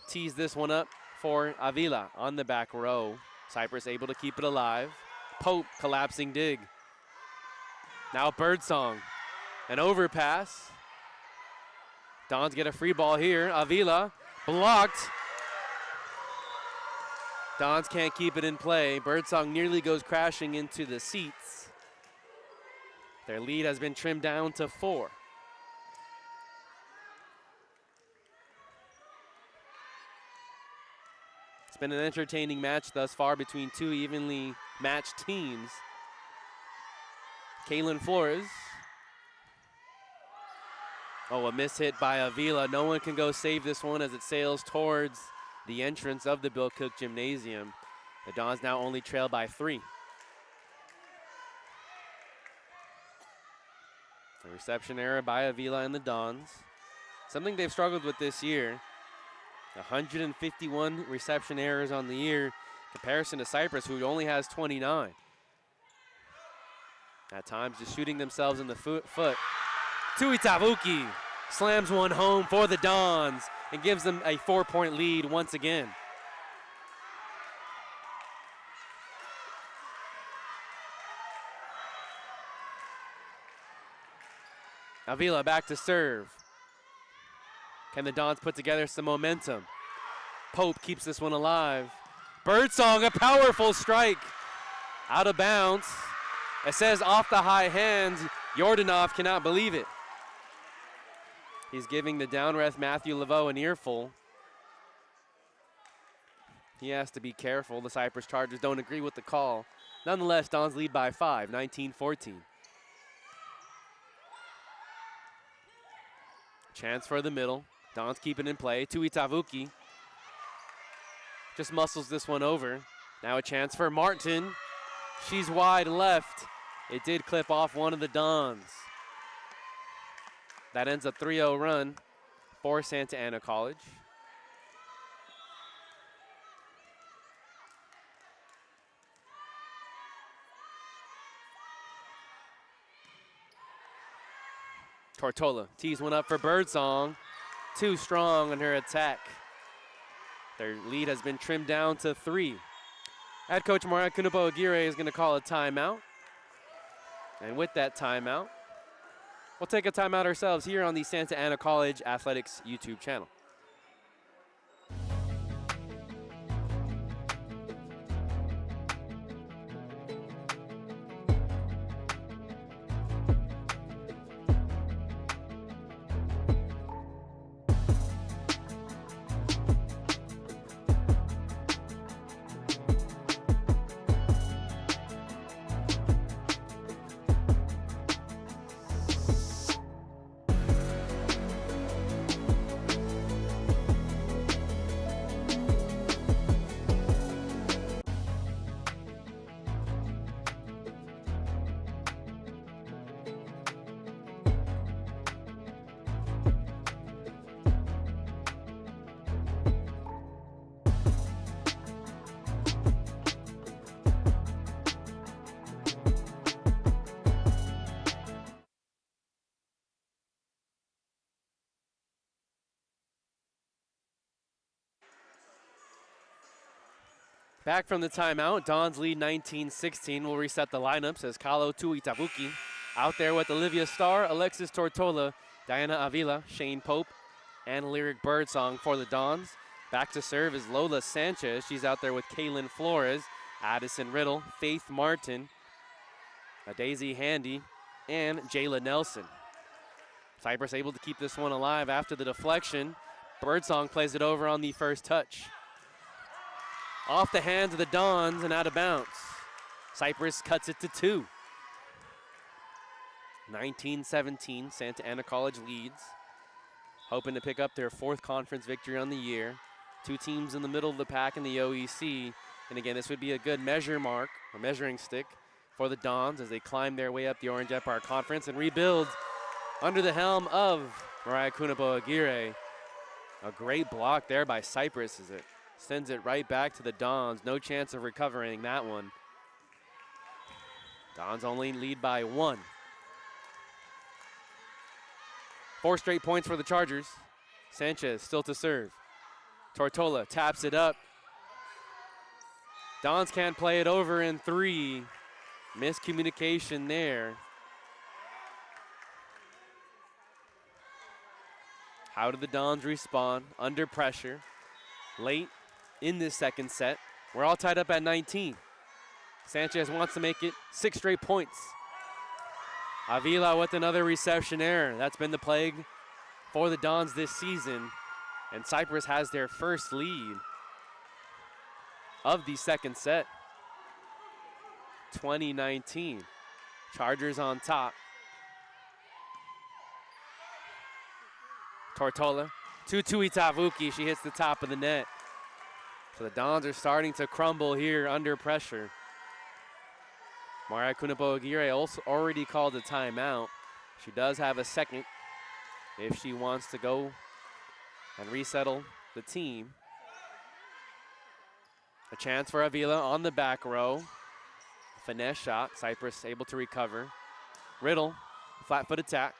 tees this one up for Avila on the back row. Cypress able to keep it alive. Pope collapsing dig. Now Birdsong, an overpass. Dons get a free ball here. Avila blocked. Dons can't keep it in play. Birdsong nearly goes crashing into the seats. Their lead has been trimmed down to 4. It's been an entertaining match thus far between two evenly matched teams. Kaylin Flores. Oh, a miss hit by Avila. No one can go save this one as it sails towards the entrance of the Bill Cook Gymnasium. The Dons now only trail by 3. A reception error by Avila and the Dons. Something they've struggled with this year. 151 reception errors on the year in comparison to Cypress, who only has 29. At times just shooting themselves in the foot. Tui Tavuki slams one home for the Dons and gives them a 4-point lead once again. Avila back to serve. Can the Dons put together some momentum? Pope keeps this one alive. Birdsong, a powerful strike. Out of bounds. It says off the high hands. Yordanov cannot believe it. He's giving the down ref Matthew Laveau an earful. He has to be careful. The Cypress Chargers don't agree with the call. Nonetheless, Dons lead by 5, 19-14. Chance for the middle. Dons keep it in play. Tui Tavuki just muscles this one over. Now a chance for Martin. She's wide left. It did clip off one of the Dons. That ends a 3-0 run for Santa Ana College. Tortola tees one up for Birdsong. Too strong on her attack. Their lead has been trimmed down to 3. Head coach Mariah Kunupo Aguirre is going to call a timeout. And with that timeout, we'll take a timeout ourselves here on the Santa Ana College Athletics YouTube channel. Back from the timeout, Dons lead 19-16. We'll reset the lineups as Kalo Tuitavuki out there with Olivia Starr, Alexis Tortola, Diana Avila, Shane Pope, and Lyric Birdsong for the Dons. Back to serve is Lola Sanchez. She's out there with Kaylin Flores, Addison Riddle, Faith Martin, Daisy Handy, and Jayla Nelson. Cypress able to keep this one alive after the deflection. Birdsong plays it over on the first touch. Off the hands of the Dons and out of bounds. Cypress cuts it to 2. 19-17, Santa Ana College leads. Hoping to pick up their 4th conference victory on the year. 2 teams in the middle of the pack in the OEC. And again, this would be a good measure mark, or measuring stick, for the Dons as they climb their way up the Orange Empire Conference and rebuild under the helm of Mariah Kunabo Aguirre. A great block there by Cypress as it sends it right back to the Dons. No chance of recovering that one. Dons only lead by 1. 4 straight points for the Chargers. Sanchez still to serve. Tortola taps it up. Dons can't play it over in 3. Miscommunication there. How did the Dons respond under pressure late in this second set? We're all tied up at 19. Sanchez wants to make it 6 straight points. Avila with another reception error. That's been the plague for the Dons this season. And Cypress has their first lead of the second set. 2019. Chargers on top. Tortola to Tuitavuki. She hits the top of the net. So the Dons are starting to crumble here under pressure. Mariah Kunabo Aguirre also already called a timeout. She does have a second if she wants to go and resettle the team. A chance for Avila on the back row. Finesse shot. Cypress able to recover. Riddle, flat foot attack.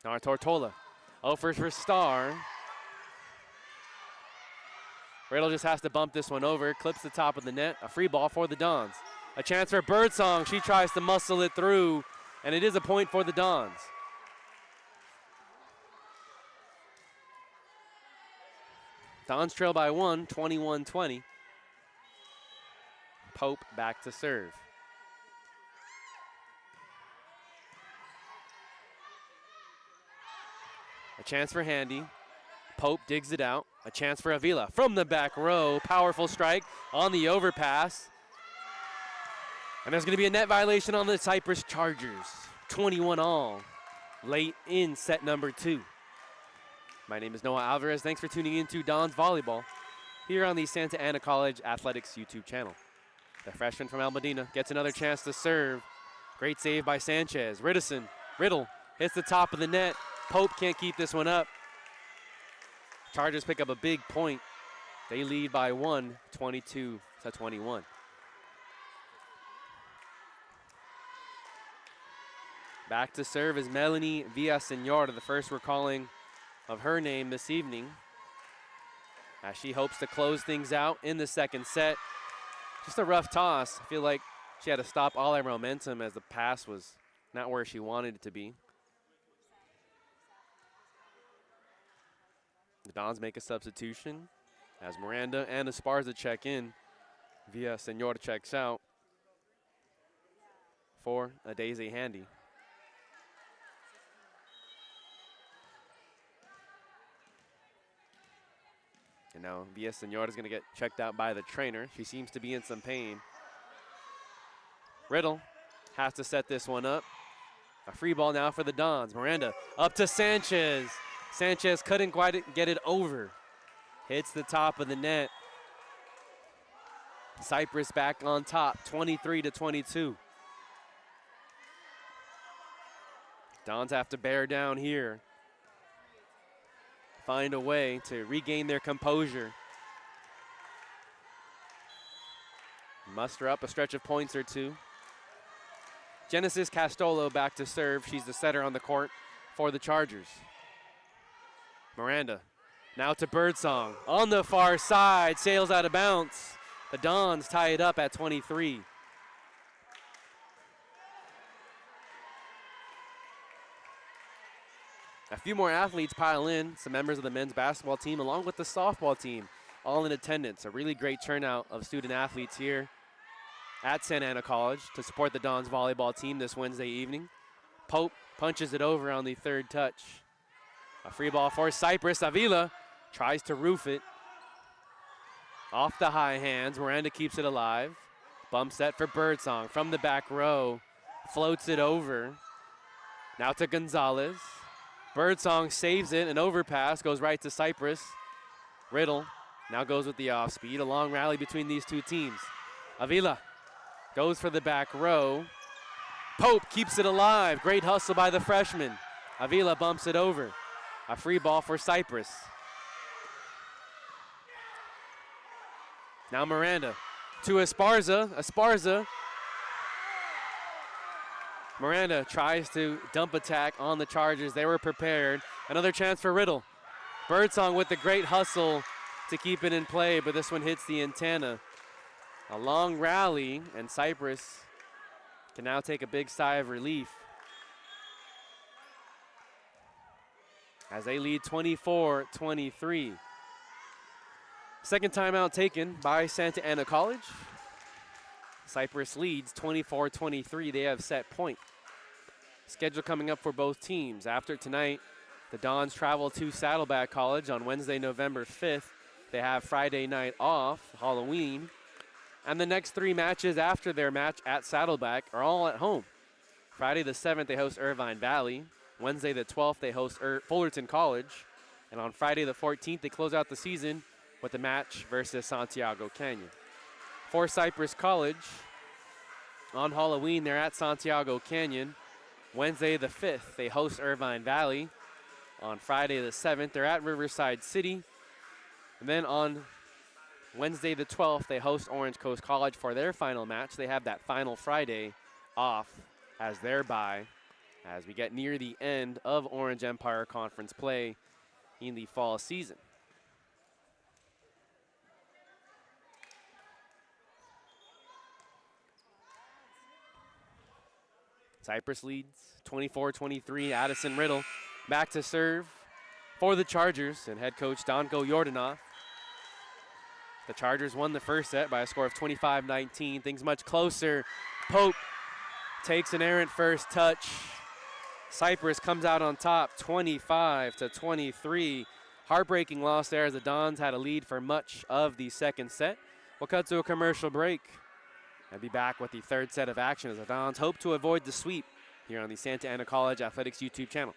Now Tortola. Offers for Starr. Riddle just has to bump this one over. Clips the top of the net. A free ball for the Dons. A chance for Birdsong. She tries to muscle it through, and it is a point for the Dons. Dons trail by 1, 21-20. Pope back to serve. A chance for Handy. Pope digs it out. A chance for Avila from the back row. Powerful strike on the overpass. And there's going to be a net violation on the Cypress Chargers. 21 all late in set number 2. My name is Noah Alvarez. Thanks for tuning in to Dons Volleyball here on the Santa Ana College Athletics YouTube channel. The freshman from El Medina gets another chance to serve. Great save by Sanchez. Riddle hits the top of the net. Pope can't keep this one up. Chargers pick up a big point. They lead by 1, 22-21. Back to serve is Melanie Villasenor, the first we're calling of her name this evening, as she hopes to close things out in the second set. Just a rough toss. I feel like she had to stop all her momentum as the pass was not where she wanted it to be. The Dons make a substitution as Miranda and Esparza check in. Villasenor checks out for a Daisy Handy. And now Villasenor is going to get checked out by the trainer. She seems to be in some pain. Riddle has to set this one up. A free ball now for the Dons. Miranda up to Sanchez. Sanchez couldn't quite get it over. Hits the top of the net. Cypress back on top, 23-22. Dons have to bear down here. Find a way to regain their composure. Muster up a stretch of points or two. Genesis Castolo back to serve. She's the setter on the court for the Chargers. Miranda now to Birdsong on the far side, sails out of bounds. The Dons tie it up at 23. A few more athletes pile in, some members of the men's basketball team along with the softball team, all in attendance. A really great turnout of student athletes here at Santa Ana College to support the Dons volleyball team this Wednesday evening. Pope punches it over on the third touch. A free ball for Cypress. Avila tries to roof it. Off the high hands, Miranda keeps it alive. Bump set for Birdsong from the back row. Floats it over. Now to Gonzalez. Birdsong saves it. An overpass goes right to Cypress. Riddle now goes with the off speed. A long rally between these two teams. Avila goes for the back row. Pope keeps it alive. Great hustle by the freshman. Avila bumps it over. A free ball for Cypress. Now Miranda to Esparza. Esparza. Miranda tries to dump attack on the Chargers. They were prepared. Another chance for Riddle. Birdsong with the great hustle to keep it in play, but this one hits the antenna. A long rally, and Cypress can now take a big sigh of relief as they lead 24-23. Second timeout taken by Santa Ana College. Cypress leads 24-23. They have set point. Schedule coming up for both teams. After tonight, the Dons travel to Saddleback College on Wednesday, November 5th. They have Friday night off, Halloween. And the next three matches after their match at Saddleback are all at home. Friday the 7th, they host Irvine Valley. Wednesday the 12th, they host Fullerton College. And on Friday the 14th, they close out the season with a match versus Santiago Canyon. For Cypress College, on Halloween, they're at Santiago Canyon. Wednesday the 5th, they host Irvine Valley. On Friday the 7th, they're at Riverside City. And then on Wednesday the 12th, they host Orange Coast College for their final match. They have that final Friday off as their bye as we get near the end of Orange Empire Conference play in the fall season. Cypress leads 24-23. Addison Riddle back to serve for the Chargers and head coach Donko Yordanov. The Chargers won the first set by a score of 25-19. Things much closer. Pope takes an errant first touch. Cypress comes out on top 25-23. Heartbreaking loss there as the Dons had a lead for much of the second set. We'll cut to a commercial break. I'll be back with the third set of action as the Dons hope to avoid the sweep here on the Santa Ana College Athletics YouTube channel.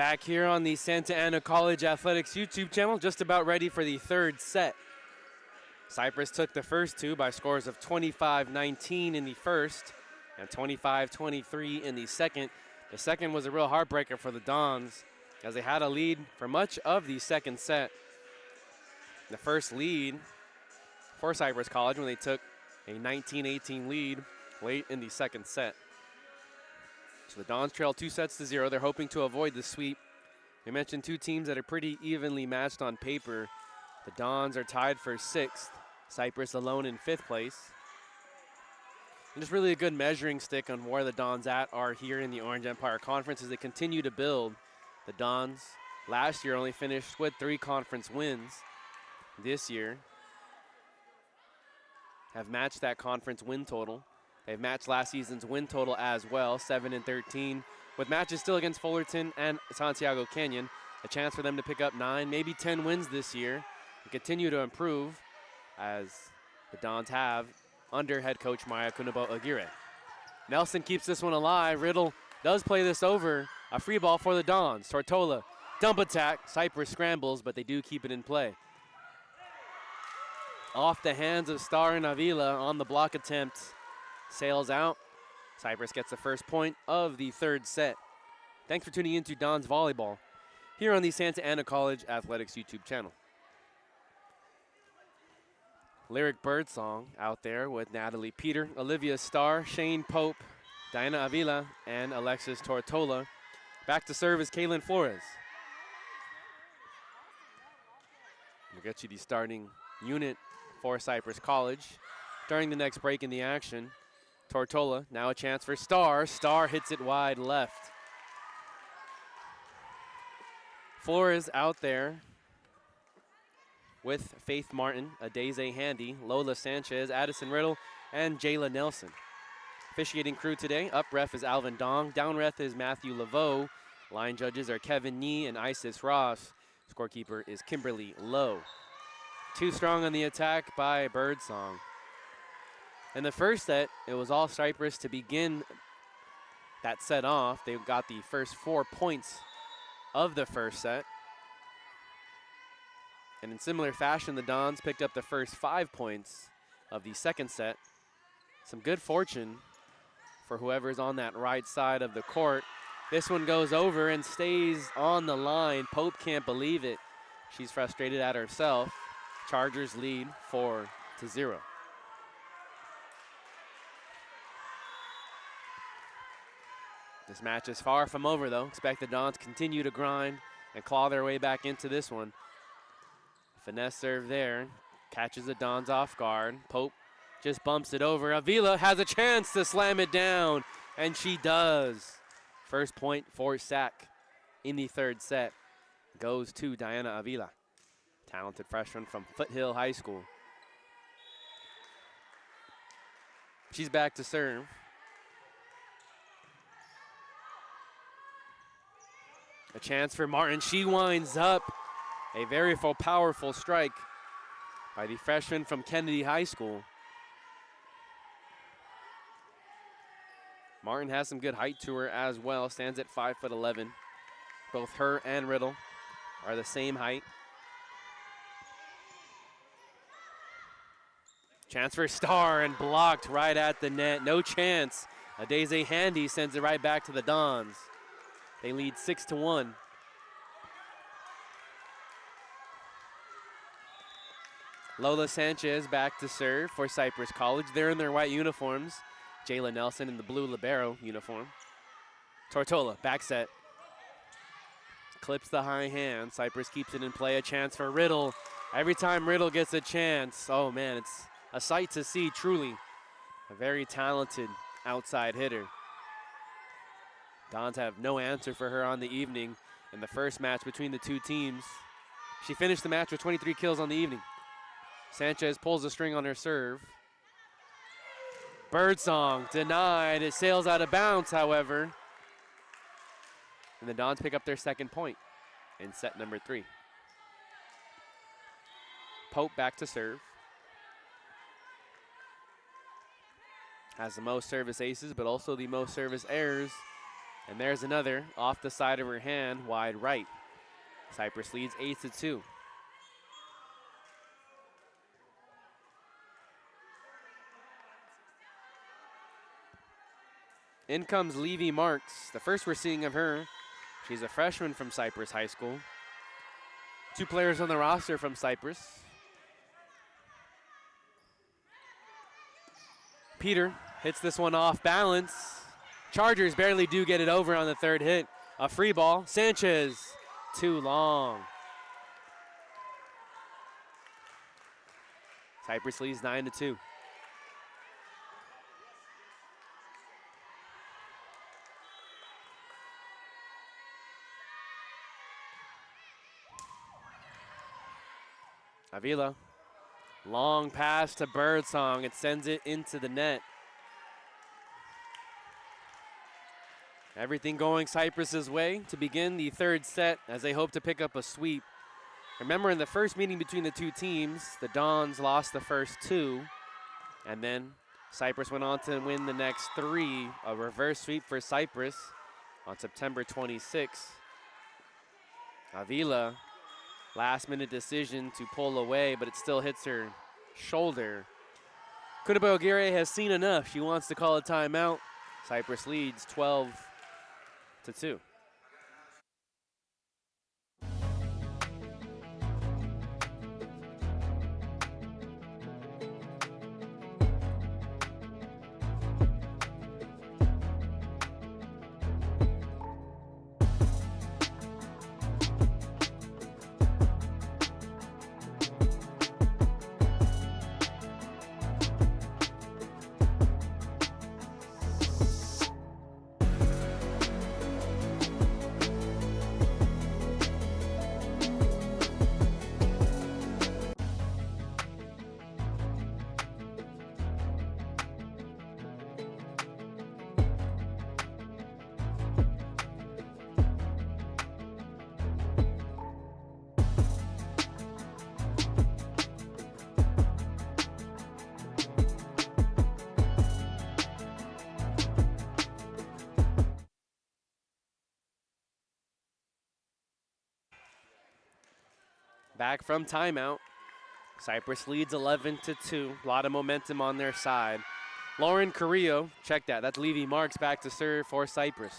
Back here on the Santa Ana College Athletics YouTube channel, just about ready for the third set. Cypress took the first two by scores of 25-19 in the first and 25-23 in the second. The second was a real heartbreaker for the Dons as they had a lead for much of the second set. The first lead for Cypress College when they took a 19-18 lead late in the second set. So the Dons trail 2-0. They're hoping to avoid the sweep. We mentioned two teams that are pretty evenly matched on paper. The Dons are tied for 6th. Cypress alone in 5th place. And just really a good measuring stick on where the Dons are here in the Orange Empire Conference as they continue to build. The Dons last year only finished with 3 conference wins. This year have matched that conference win total. They've matched last season's win total as well, 7-13, with matches still against Fullerton and Santiago Canyon. A chance for them to pick up 9, maybe 10 wins this year and continue to improve as the Dons have under head coach Maya Kunabo Aguirre. Nelson keeps this one alive. Riddle does play this over. A free ball for the Dons. Tortola, dump attack. Cypress scrambles, but they do keep it in play. Off the hands of Star and Avila on the block attempt. Sails out. Cypress gets the first point of the third set. Thanks for tuning in to Dons Volleyball here on the Santa Ana College Athletics YouTube channel. Lyric Birdsong out there with Natalie Peter, Olivia Starr, Shane Pope, Diana Avila, and Alexis Tortola. Back to serve is Kaylin Flores. We'll get you the starting unit for Cypress College during the next break in the action. Tortola, now a chance for Starr. Starr hits it wide left. Flores out there with Faith Martin, Adeze Handy, Lola Sanchez, Addison Riddle, and Jayla Nelson. Officiating crew today, up ref is Alvin Dong, down ref is Matthew Laveau. Line judges are Kevin Nee and Isis Ross. Scorekeeper is Kimberly Lowe. Too strong on the attack by Birdsong. In the first set, it was all Cypress to begin that set off. They got the first 4 points of the first set. And in similar fashion, the Dons picked up the first 5 points of the second set. Some good fortune for whoever's on that right side of the court. This one goes over and stays on the line. Pope can't believe it. She's frustrated at herself. Chargers lead 4-0. This match is far from over, though. Expect the Dons continue to grind and claw their way back into this one. Finesse serve there. Catches the Dons off guard. Pope just bumps it over. Avila has a chance to slam it down, and she does. First point for SAC in the third set goes to Diana Avila, talented freshman from Foothill High School. She's back to serve. A chance for Martin. She winds up. A very powerful strike by the freshman from Kennedy High School. Martin has some good height to her as well. Stands at 5'11". Both her and Riddle are the same height. Chance for Starr and blocked right at the net. No chance. Adeze Handy sends it right back to the Dons. They lead 6-1. Lola Sanchez back to serve for Cypress College. They're in their white uniforms. Jayla Nelson in the blue libero uniform. Tortola, back set. Clips the high hand. Cypress keeps it in play. A chance for Riddle. Every time Riddle gets a chance, oh man, it's a sight to see, truly. A very talented outside hitter. Dons have no answer for her on the evening in the first match between the two teams. She finished the match with 23 kills on the evening. Sanchez pulls the string on her serve. Birdsong denied. It sails out of bounds, however. And the Dons pick up their second point in set number 3. Pope back to serve. Has the most service aces, but also the most service errors And there's another off the side of her hand, wide right. Cypress leads 8-2. In comes Levy Marks, the first we're seeing of her. She's a freshman from Cypress High School. 2 players on the roster from Cypress. Peter hits this one off balance. Chargers barely do get it over on the third hit. A free ball. Sanchez, too long. Cypress leads 9-2. Avila, long pass to Birdsong. It sends it into the net. Everything going Cypress's way to begin the third set as they hope to pick up a sweep. Remember, in the first meeting between the 2 teams, the Dons lost the first 2, and then Cypress went on to win the next 3, a reverse sweep for Cypress on September 26. Avila, last-minute decision to pull away, but it still hits her shoulder. Kunaba Ogire has seen enough. She wants to call a timeout. Cypress leads 12-2. Back from timeout. Cypress leads 11-2. A lot of momentum on their side. Lauren Carrillo, check that. That's Levy Marks back to serve for Cypress.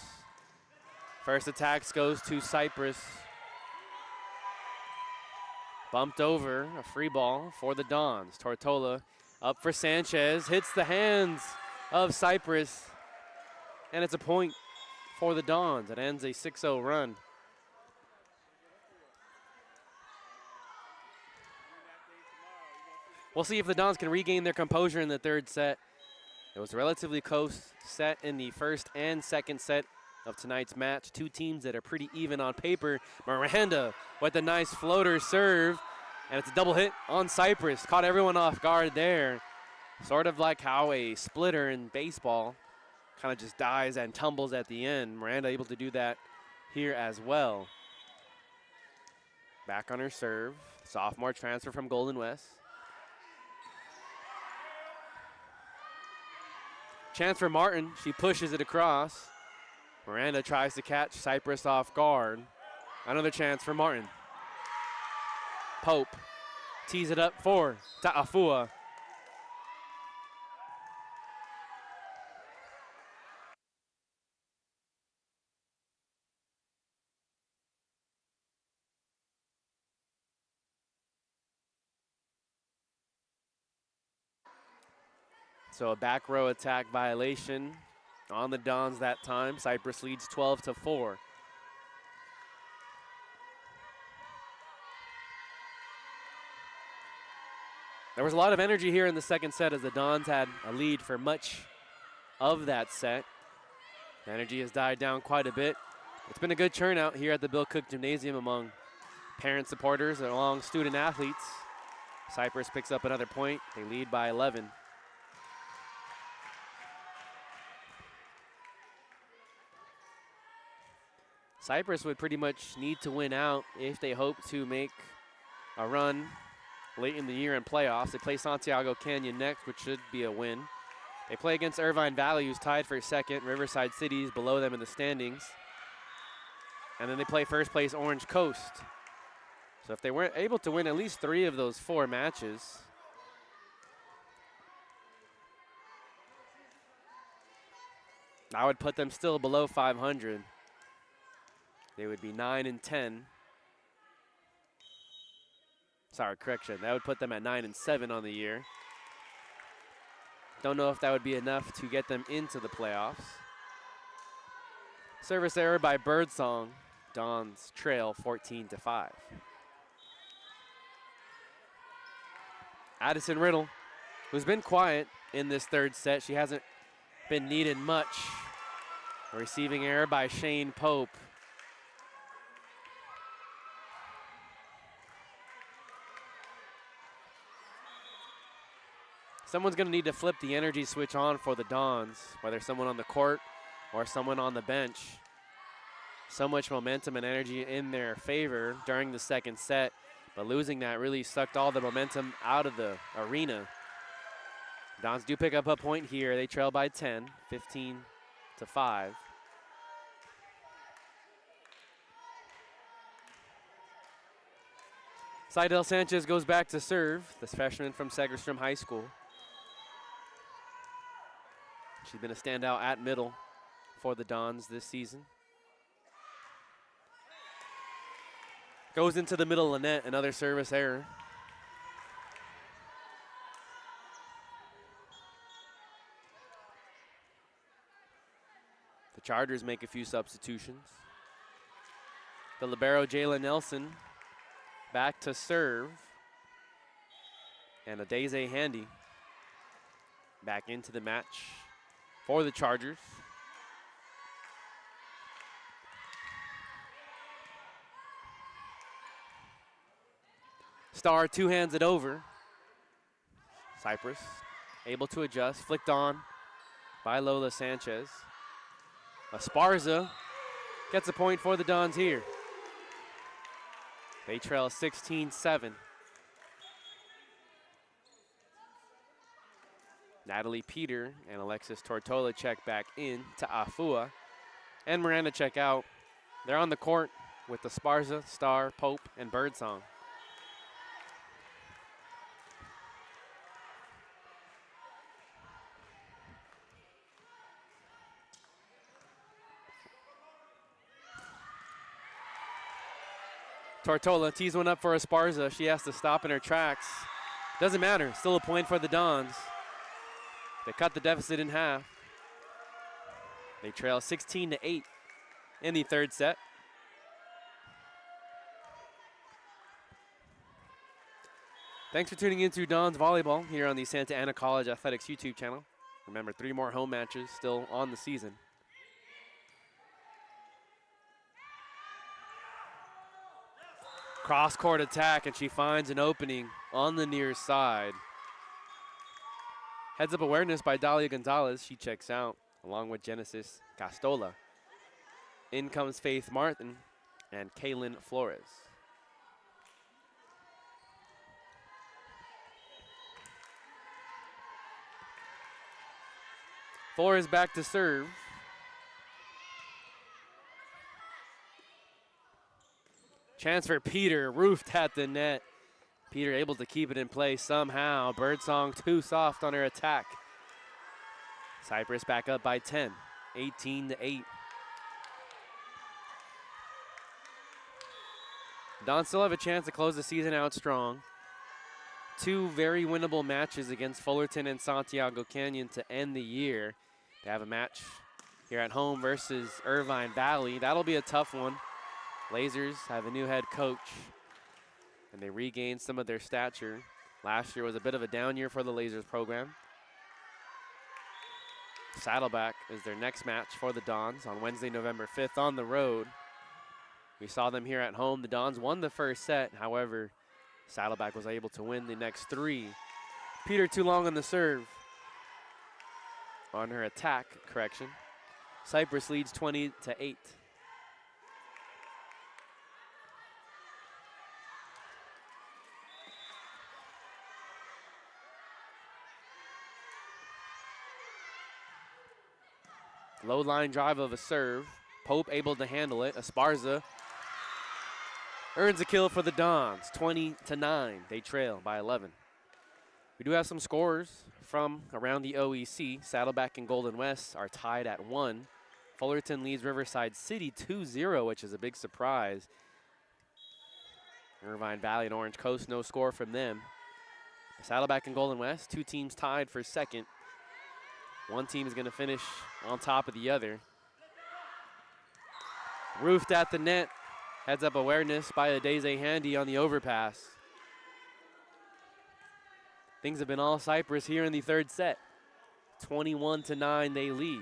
First attacks goes to Cypress. Bumped over, a free ball for the Dons. Tortola up for Sanchez, hits the hands of Cypress, and it's a point for the Dons. It ends a 6-0 run. We'll see if the Dons can regain their composure in the third set. It was a relatively close set in the first and second set of tonight's match. 2 teams that are pretty even on paper. Miranda with a nice floater serve, and it's a double hit on Cypress. Caught everyone off guard there. Sort of like how a splitter in baseball kind of just dies and tumbles at the end. Miranda able to do that here as well. Back on her serve. Sophomore transfer from Golden West. Chance for Martin. She pushes it across. Miranda tries to catch Cypress off guard. Another chance for Martin. Pope tees it up for Ta'afua. So a back row attack violation on the Dons that time. Cypress leads 12-4. There was a lot of energy here in the second set as the Dons had a lead for much of that set. The energy has died down quite a bit. It's been a good turnout here at the Bill Cook Gymnasium among parent supporters and along student athletes. Cypress picks up another point. They lead by 11. Cypress would pretty much need to win out if they hope to make a run late in the year in playoffs. They play Santiago Canyon next, which should be a win. They play against Irvine Valley, who's tied for second. Riverside City is below them in the standings. And then they play first place Orange Coast. So if they weren't able to win at least 3 of those 4 matches, I would put them still below 500. They would be 9-10. Sorry, correction. That would put them at 9-7 on the year. Don't know if that would be enough to get them into the playoffs. Service error by Birdsong. Dons trail 14-5. Addison Riddle, who's been quiet in this third set. She hasn't been needed much. A receiving error by Shane Pope. Someone's going to need to flip the energy switch on for the Dons, whether someone on the court or someone on the bench. So much momentum and energy in their favor during the second set, but losing that really sucked all the momentum out of the arena. Dons do pick up a point here. They trail by 10, 15-5. Seidel Sanchez goes back to serve, this freshman from Segerstrom High School. She's been a standout at middle for the Dons this season. Goes into the middle of the net, another service error. The Chargers make a few substitutions. The libero, Jayla Nelson, back to serve. And Adeze Handy back into the match for the Chargers. Starr two-hands it over. Cypress able to adjust, flicked on by Lola Sanchez. Esparza gets a point for the Dons here. They trail 16-7. Natalie Peter and Alexis Tortola check back in to Afua. And Miranda check out. They're on the court with Esparza, Starr, Pope, and Birdsong. Tortola tees one up for Esparza. She has to stop in her tracks. Doesn't matter, still a point for the Dons. They cut the deficit in half. They trail 16-8 in the third set. Thanks for tuning in to Dons Volleyball here on the Santa Ana College Athletics YouTube channel. Remember, 3 more home matches still on the season. Cross-court attack, and she finds an opening on the near side. Heads-up awareness by Dalia Gonzalez. She checks out, along with Genesis Castola. In comes Faith Martin and Kaylin Flores. Flores back to serve. Chance for Peter, roofed at the net. Peter able to keep it in play somehow. Birdsong too soft on her attack. Cypress back up by 10, 18-8. Dons still have a chance to close the season out strong. 2 very winnable matches against Fullerton and Santiago Canyon to end the year. They have a match here at home versus Irvine Valley. That'll be a tough one. Lasers have a new head coach, and they regained some of their stature. Last year was a bit of a down year for the Lasers program. Saddleback is their next match for the Dons on Wednesday, November 5th on the road. We saw them here at home. The Dons won the first set. However, Saddleback was able to win the next 3. Peter too long on the serve. On her attack, correction. Cypress leads 20-8. Low line drive of a serve. Pope able to handle it. Esparza earns a kill for the Dons. 20-9. They trail by 11. We do have some scores from around the OEC. Saddleback and Golden West are tied at 1. Fullerton leads Riverside City 2-0, which is a big surprise. Irvine Valley and Orange Coast, no score from them. Saddleback and Golden West, two teams tied for second. One team is going to finish on top of the other. Roofed at the net. Heads up awareness by Adeze Handy on the overpass. Things have been all Cypress here in the third set. 21-9 they lead.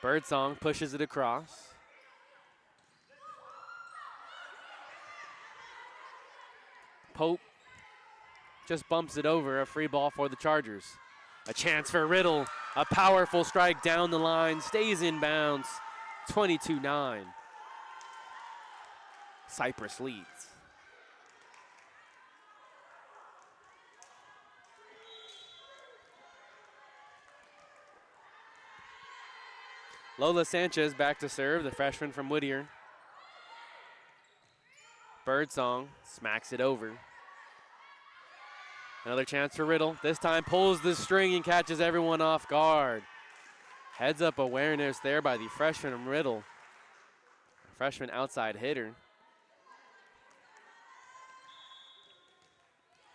Birdsong pushes it across. Pope just bumps it over. A free ball for the Chargers. A chance for Riddle. A powerful strike down the line. Stays in bounds. 22-9. Cypress leads. Lola Sanchez back to serve, the freshman from Whittier. Birdsong smacks it over. Another chance for Riddle. This time pulls the string and catches everyone off guard. Heads up awareness there by the freshman Riddle. Freshman outside hitter.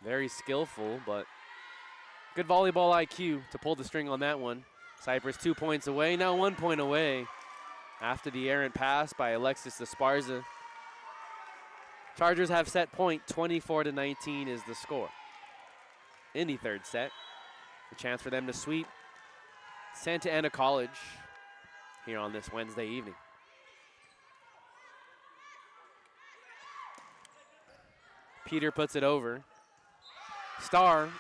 Very skillful, but good volleyball IQ to pull the string on that one. Cypress 2 points away, now 1 point away after the errant pass by Alexis Esparza. Chargers have set point, 24-19 is the score. In the third set, a chance for them to sweep Santa Ana College here on this Wednesday evening. Peter puts it over. Starr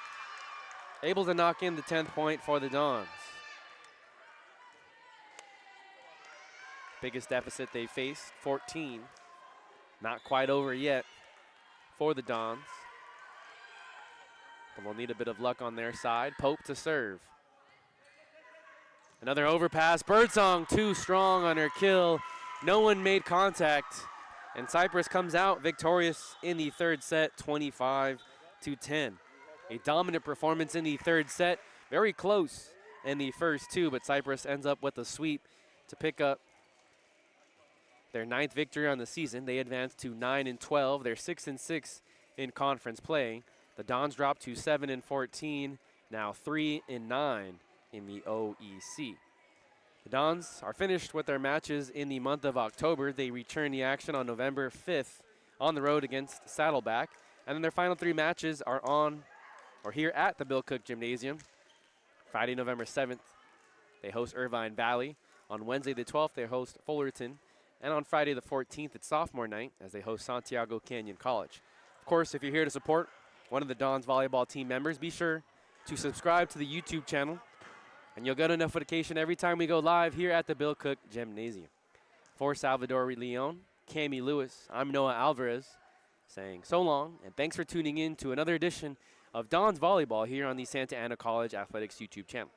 able to knock in the 10th point for the Dons. Biggest deficit they faced, 14. Not quite over yet for the Dons. But we'll need a bit of luck on their side. Pope to serve. Another overpass. Birdsong too strong on her kill. No one made contact. And Cypress comes out victorious in the third set, 25-10. A dominant performance in the third set. Very close in the first two, but Cypress ends up with a sweep to pick up their 9th victory on the season. They advance to 9-12. They're 6-6 in conference play. The Dons drop to 7-14, now 3-9 in the OEC. The Dons are finished with their matches in the month of October. They return the action on November 5th on the road against Saddleback. And then their final 3 matches are on or here at the Bill Cook Gymnasium. Friday, November 7th, they host Irvine Valley. On Wednesday the 12th, they host Fullerton. And on Friday the 14th, it's sophomore night as they host Santiago Canyon College. Of course, if you're here to support one of the Dons volleyball team members, be sure to subscribe to the YouTube channel, and you'll get a notification every time we go live here at the Bill Cook Gymnasium. For Salvador Leon, Cami Lewis, I'm Noah Alvarez, saying so long, and thanks for tuning in to another edition of Dons Volleyball here on the Santa Ana College Athletics YouTube channel.